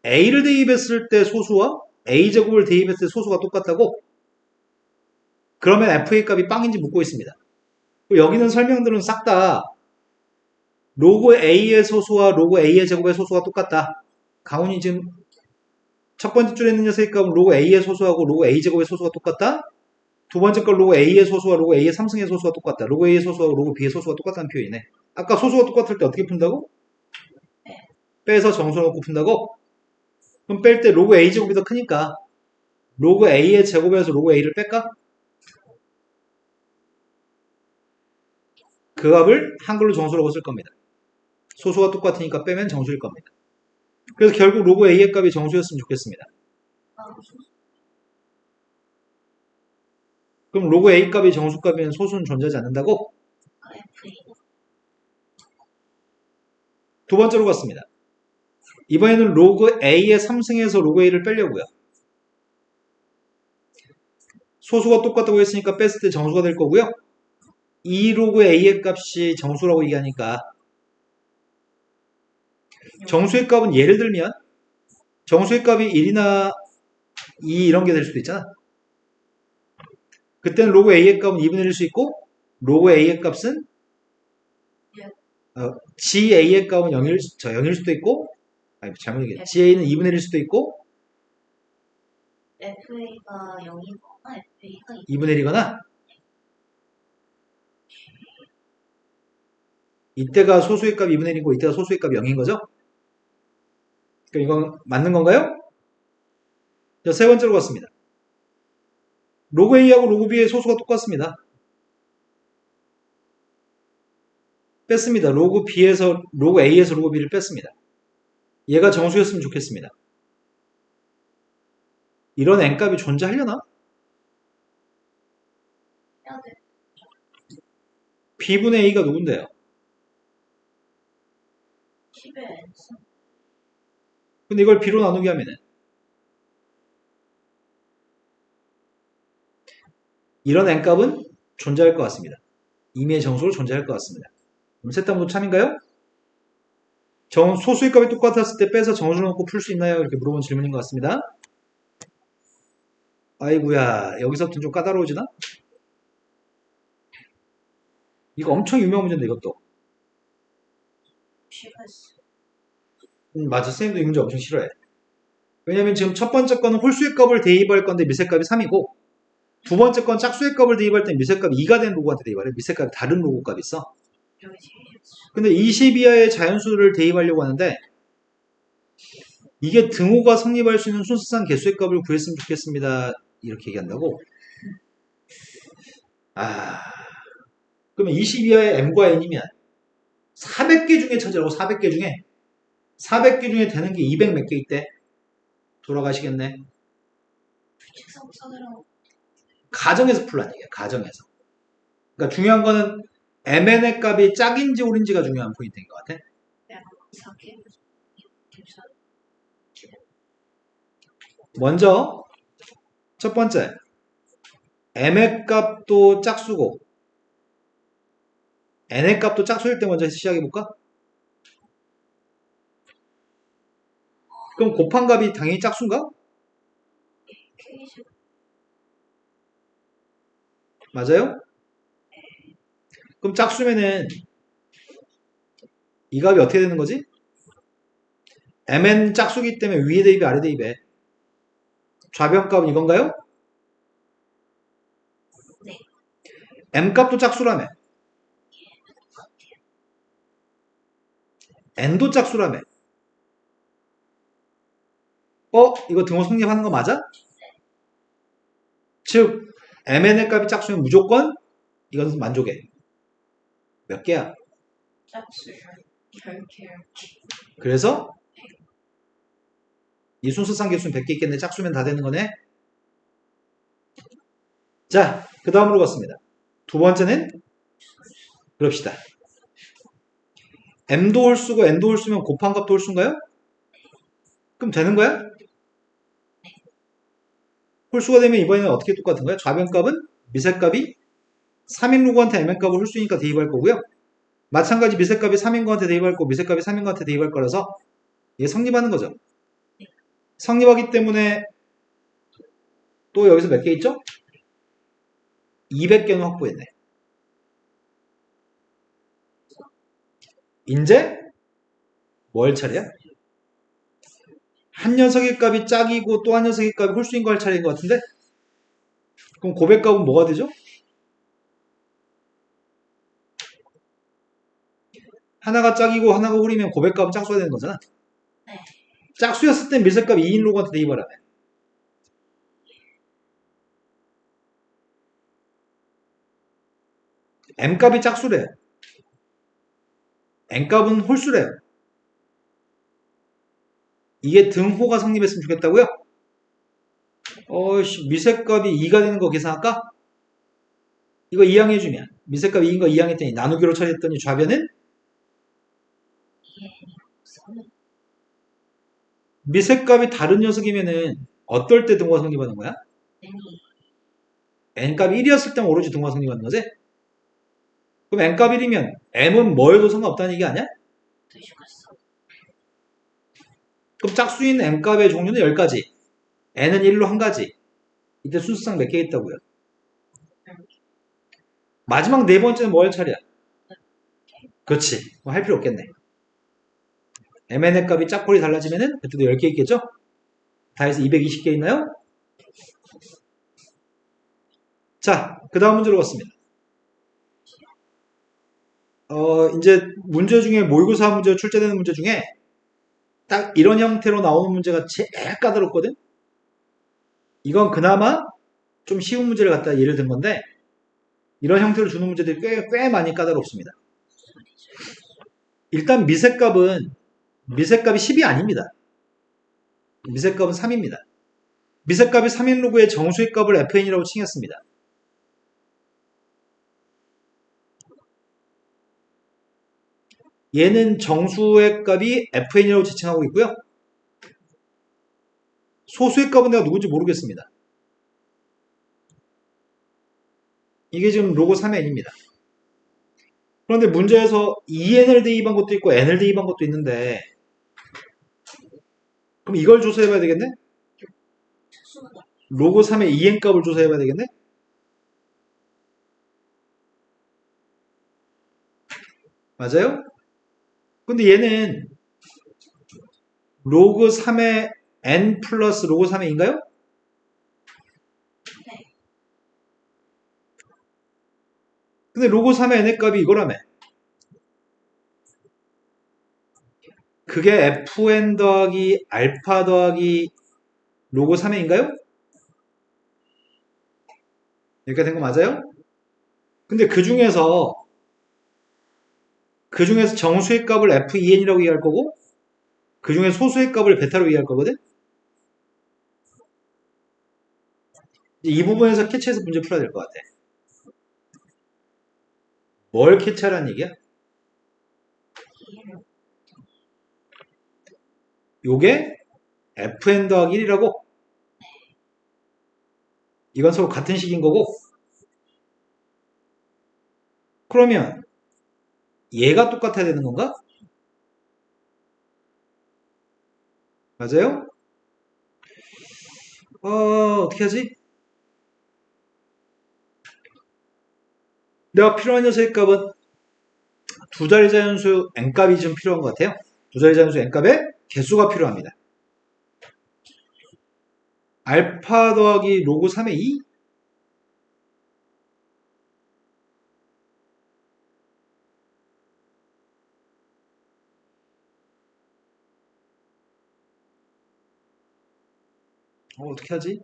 a를 대입했을 때 소수와 a제곱을 대입했을 때 소수가 똑같다고? 그러면 f의 값이 빵인지 묻고 있습니다. 여기는 설명들은 싹 다 로그 a의 소수와 로그 a의 제곱의 소수가 똑같다. 강훈이 지금 첫 번째 줄에 있는 녀석의 값은 로그 a의 소수하고 로그 a 제곱의 소수가 똑같다. 두 번째 건 로그 a의 소수와 로그 a의 3승의 소수가 똑같다. 로그 a의 소수하고 로그 b의 소수가 똑같다는 표현이네. 아까 소수가 똑같을 때 어떻게 푼다고? 빼서 정수 넣고 푼다고? 그럼 뺄 때 로그 a 제곱이 더 크니까 로그 a의 제곱에서 로그 a를 뺄까? 그 값을 한글로 정수라고 쓸 겁니다. 소수가 똑같으니까 빼면 정수일 겁니다. 그래서 결국 로그 a의 값이 정수였으면 좋겠습니다. 그럼 로그 a 값이 정수값이면 소수는 존재하지 않는다고? FA는 두 번째로 갔습니다. 이번에는 로그 a의 3승에서 로그 a를 빼려고요. 소수가 똑같다고 했으니까 뺐을 때 정수가 될 거고요. 이 로그 a의 값이 정수라고 얘기하니까 정수의 값은 예를 들면 정수의 값이 1이나 2 이런 게 될 수도 있잖아. 그때는 로그 a의 값은 2분의 1일 수 있고 로그 a의 값은 GA의 값은 0일 수도 있고 잘못 얘기해. GA는 2분의 1일 수도 있고 FA가 0이거나 FA가 2분의 1이거나 이때가 소수의 값 2분의 1이고 이때가 소수의 값 0인 거죠? 그러니까 이건 맞는 건가요? 자, 세 번째로 갔습니다. 로그 A하고 로그 B의 소수가 똑같습니다. 뺐습니다. 로그 B에서 로그 A에서 로그 B를 뺐습니다. 얘가 정수였으면 좋겠습니다. 이런 n값이 존재하려나? 해야 돼. B분의 A가 누군데요? 10에 N3. 근데 이걸 B로 나누게 하면은 이런 n값은 존재할 것 같습니다. 임의의 정수로 존재할 것 같습니다. 그럼 셋 다 모두 참인가요? 소수의 값이 똑같았을 때 빼서 정수를 넣고 풀 수 있나요? 이렇게 물어본 질문인 것 같습니다. 아이고야, 여기서부터 좀 까다로워지나? 이거 엄청 유명한 문제인데, 이것도. 싫어했어. 맞아, 선생님도 이 문제 엄청 싫어해. 왜냐면 지금 첫 번째 거는 홀수의 값을 대입할 건데 미세값이 3이고, 두 번째 건 짝수의 값을 대입할 때 미세값이 2가 된 로그한테 대입하래. 미세값이 다른 로그 값이 있어. 여기 제일 싫었어. 근데 20 이하의 자연수를 대입하려고 하는데, 이게 등호가 성립할 수 있는 순수상 개수의 값을 구했으면 좋겠습니다. 이렇게 얘기한다고? 그러면 20 이하의 m과 n이면 400개 중에 찾으라고. 400개 중에 400개 중에 되는 게 200 몇 개 있대. 돌아가시겠네. 책상 찾으라고. 가정에서 풀라는 얘기야. 가정에서. 그러니까 중요한 거는 mn의 값이 짝인지 오른지가 중요한 포인트인 것 같아. 약간 이상하게. 괜찮아. 먼저 첫 번째 m의 값도 짝수고 n의 값도 짝수일 때 먼저 시작해볼까? 그럼 곱한 값이 당연히 짝수인가? K식. 맞아요? 그럼 짝수면은 이 값이 어떻게 되는 거지? mn 짝수기 때문에 위에 대입에 아래 대입에 좌변값은 이건가요? 네. m값도 짝수라며 n도 짝수라며 이거 등호 성립하는 거 맞아? 즉 mn의 값이 짝수면 무조건 이건 만족해. 몇 개야? 짝수 10개. 그래서 이 순수상 개수는 100개 있겠네. 짝수면 다 되는 거네. 자, 그 다음으로 갔습니다. 두 번째는 그럽시다. m도 홀수고 n도 홀수면 곱한 값도 홀수인가요? 그럼 되는 거야? 홀수가 되면 이번에는 어떻게 똑같은 거야? 좌변값은 미세값이 3인 로그한테 mn값을 홀수니까 대입할 거고요. 마찬가지 미세값이 3인 거한테 대입할 거고 미세값이 3인 거한테 대입할 거라서 이게 성립하는 거죠. 성립하기 때문에 또 여기서 몇 개 있죠? 200개는 확보했네. 이제 뭐 할 차례야? 한 녀석의 값이 짝이고 또 한 녀석의 값이 홀수인 거 할 차례인 것 같은데? 그럼 고백값은 뭐가 되죠? 하나가 짝이고 하나가 홀이면 고백값은 짝수가 되는 거잖아. 네. 짝수였을 땐 밀세값 2인 로그한테 대입하라며. m값이 짝수래요. n값은 홀수래요. 이게 등호가 성립했으면 좋겠다고요? 미세값이 2가 되는 거 계산할까? 이거 2항 해주면 미세값 2인 거 2항 했더니 나누기로 처리했더니 좌변은 미세값이 다른 녀석이면은 어떨 때 등호가 성립하는 거야? n값이 1이었을 때는 오로지 등호가 성립하는 거지? 그럼 n값 1이면 m은 뭐여도 상관없다는 얘기 아니야? 그럼 짝수인 n값의 종류는 10가지, n은 1로 한 가지. 이때 순수상 몇 개 있다고요? 마지막 네 번째는 뭐 할 차례야? 그렇지. 뭐 할 필요 없겠네. mn의 값이 짝꼴이 달라지면은 그때도 10개 있겠죠? 다 해서 220개 있나요? 자, 그 다음 문제로 갔습니다. 이제 문제 중에 모의고사 문제 출제되는 문제 중에 딱 이런 형태로 나오는 문제가 제일 까다롭거든? 이건 그나마 좀 쉬운 문제를 갖다 예를 든 건데 이런 형태로 주는 문제들이 꽤 많이 까다롭습니다. 일단 미세값이 10이 아닙니다. 미세값은 3입니다. 미세값이 3인 로그의 정수의 값을 fn이라고 칭했습니다. 얘는 정수의 값이 fn이라고 지칭하고 있고요. 소수의 값은 내가 누군지 모르겠습니다. 이게 지금 로그 3의 n입니다. 그런데 문제에서 2n을 대입한 것도 있고 n을 대입한 것도 있는데 그럼 이걸 조사해봐야 되겠네? 로그 3의 2n 값을 조사해봐야 되겠네? 맞아요? 근데 얘는 로그 3의 n 플러스 로그 3의 인가요? 근데 로그 3의 n의 값이 이거라며. 그게 fn 더하기 알파 더하기 로그 3의 인가요? 이렇게 된 거 맞아요? 근데 그 중에서 그 중에서 정수의 값을 FEN이라고 이해할 거고 그 중에 소수의 값을 베타로 이해할 거거든. 이 부분에서 캐치해서 문제 풀어야 될 것 같아. 뭘 캐치하라는 얘기야? 요게 fn 더하기 1이라고? 이건 서로 같은 식인 거고 그러면 얘가 똑같아야 되는 건가? 맞아요? 어떻게 하지? 내가 필요한 녀석의 값은 두 자리 자연수 n값이 좀 필요한 것 같아요. 두 자리 자연수 n값의 개수가 필요합니다. 알파 더하기 로그 3의 2? 어떻게 하지?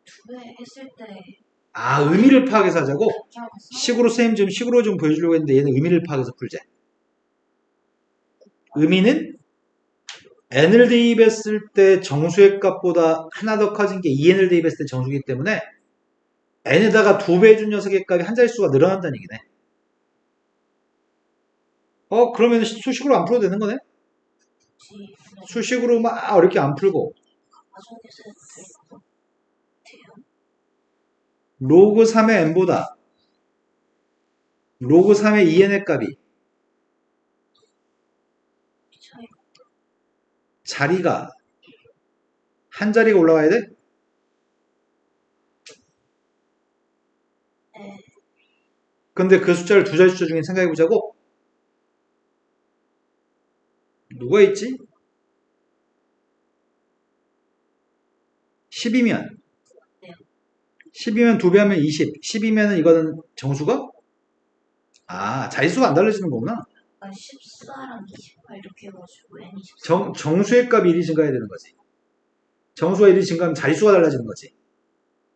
두 배 했을 때 의미를 파악해서 하자고? 그냥 식으로 쌤 좀 식으로 좀 보여주려고 했는데 얘는 의미를 파악해서 풀자. 의미는 n을 대입했을 때 정수의 값보다 하나 더 커진 게 2n을 대입했을 때 정수이기 때문에 n에다가 2배 해준 녀석의 값이 한 자릿수가 늘어난다는 얘기네. 그러면 수식으로 안 풀어도 되는 거네? 굳이 그냥 수식으로 막 어렵게 안 풀고 가져오겠어야 될 것 같아요. 로그 3의 n보다 로그 3의 2n의 값이 차이 자리가 한 자리가 올라가야 돼? 네. 근데 그 숫자를 두 자리 숫자 중에 생각해보자고. 누가 있지? 10이면 네. 10이면 2배 하면 20. 10이면 이거는 정수가? 자릿수가 안 달라지는 거구나. 14랑 28 이렇게 해가지고 N이 14. 정수의 값이 1이 증가해야 되는 거지. 정수가 1이 증가하면 자릿수가 달라지는 거지.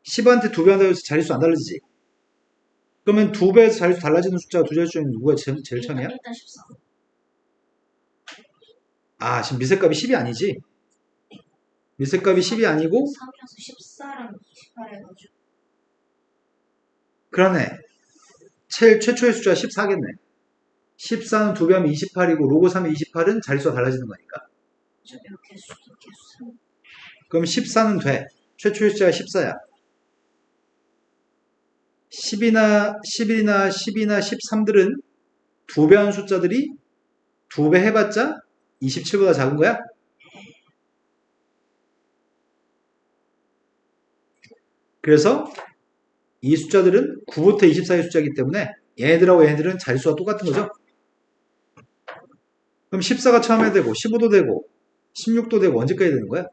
10한테 2배 한다고 해서 자릿수 안 달라지지. 그러면 2배에서 자릿수 달라지는 숫자가 두 자릿수 중에 누가 제일 처음이야? 일단 14. 지금 미세값이 10이 아니지. 미세값이 10이 아니고 3이어서 14랑 28 해가지고 그러네. 최초의 숫자가 14겠네. 14는 2배 하면 28이고 로그 3의 28은 자릿수가 달라지는 거니까. 이렇게 수 그럼 14는 돼. 최초의 숫자가 14야. 10이나 11이나 10이나 13들은 2배 한 숫자들이 2배 해봤자 27보다 작은 거야? 그래서 이 숫자들은 9부터 24의 숫자이기 때문에 얘네들하고 얘네들은 자릿수가 똑같은 거죠. 그럼 14가 처음에 되고 15도 되고 16도 되고 언제까지 되는 거야?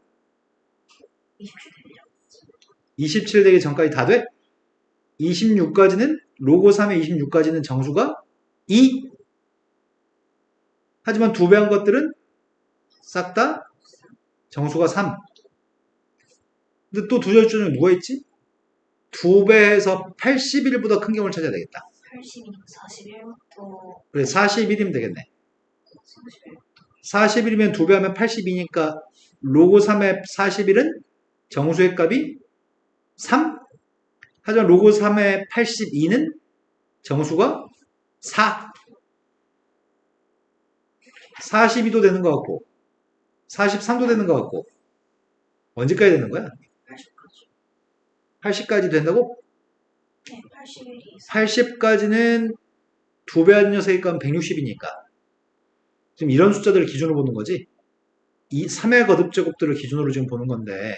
27 되기 전까지 다 돼? 26까지는 로그 3의 26까지는 정수가 2. 하지만 2배 한 것들은 싹 다 정수가 3. 근데 또 두 자릿수 중에 누가 있지? 2배에서 81보다 큰 경우를 찾아야 되겠다. 80이니까 41부터 그래 41이면 되겠네. 31. 41이면 2배 하면 82니까 로그 3의 41은 정수의 값이 3. 하지만 로그 3의 82는 정수가 4. 42도 되는 것 같고 43도 되는 것 같고 언제까지 되는 거야? 80까지. 80까지 된다고? 네, 81이 80까지는 2배 한 녀석의 값은 160이니까 지금 이런 숫자들을 기준으로 보는 거지. 이 3의 거듭 제곱들을 기준으로 지금 보는 건데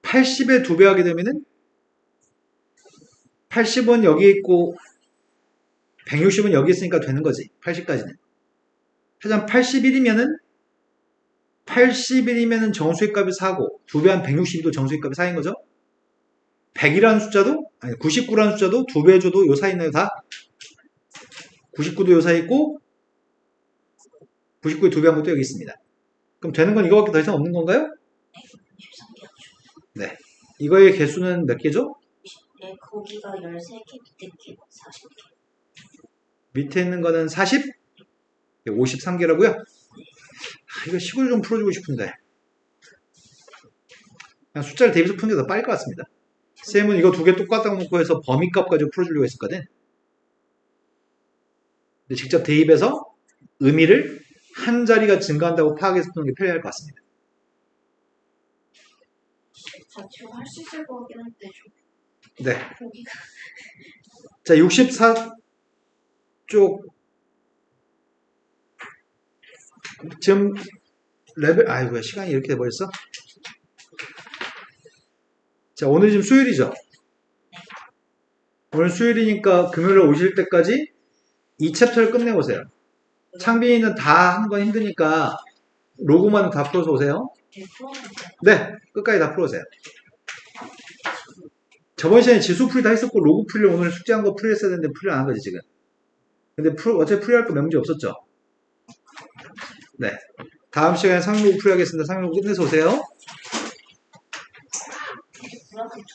80에 2배 하게 되면은 80은 여기 있고 160은 여기 있으니까 되는 거지. 80까지는. 하지만 81이면은 정수의 값이 4고 2배 한 160도 정수의 값이 4인 거죠. 100이라는 숫자도 99라는 숫자도 2배 해줘도 요 사이 있나요 다? 99도 요 사이 있고 99에 2배 한 것도 여기 있습니다. 그럼 되는 건 이거밖에 더 이상 없는 건가요? 13개였죠. 네. 이거의 개수는 몇 개죠? 네, 거기가 13개, 밑에 게 40개. 밑에 있는 거는 40? 53개라고요? 이거 식을 좀 풀어주고 싶은데. 그냥 숫자를 대입해서 푸는 게 더 빠를 것 같습니다. 쌤은 이거 두 개 똑같다고 놓고 해서 범위값 가지고 풀어주려고 했었거든. 근데 직접 대입해서 의미를 한 자리가 증가한다고 파악해서 푸는 게 편리할 것 같습니다. 자취가 할 수 있을 것 같긴 한데 좀 네. 보기가 자, 64쪽. 지금 레벨, 아이고야, 시간이 이렇게 돼버렸어? 자, 오늘 지금 수요일이죠? 오늘 수요일이니까 금요일에 오실 때까지 이 챕터를 끝내보세요. 창빈이는 다 하는 건 힘드니까 로그만 다 풀어서 오세요. 풀어놓은 네, 끝까지 다 풀어오세요. 저번 시간에 지수 풀이 다 했었고 로그 풀이를 오늘 숙제한 거 풀이했어야 되는데 풀이 안 한 거지 지금. 근데 어차피 풀이할 거 몇 문제 없었죠? 네. 다음 시간에 상로그 풀이하겠습니다. 상로그 끝내서 오세요. 거야.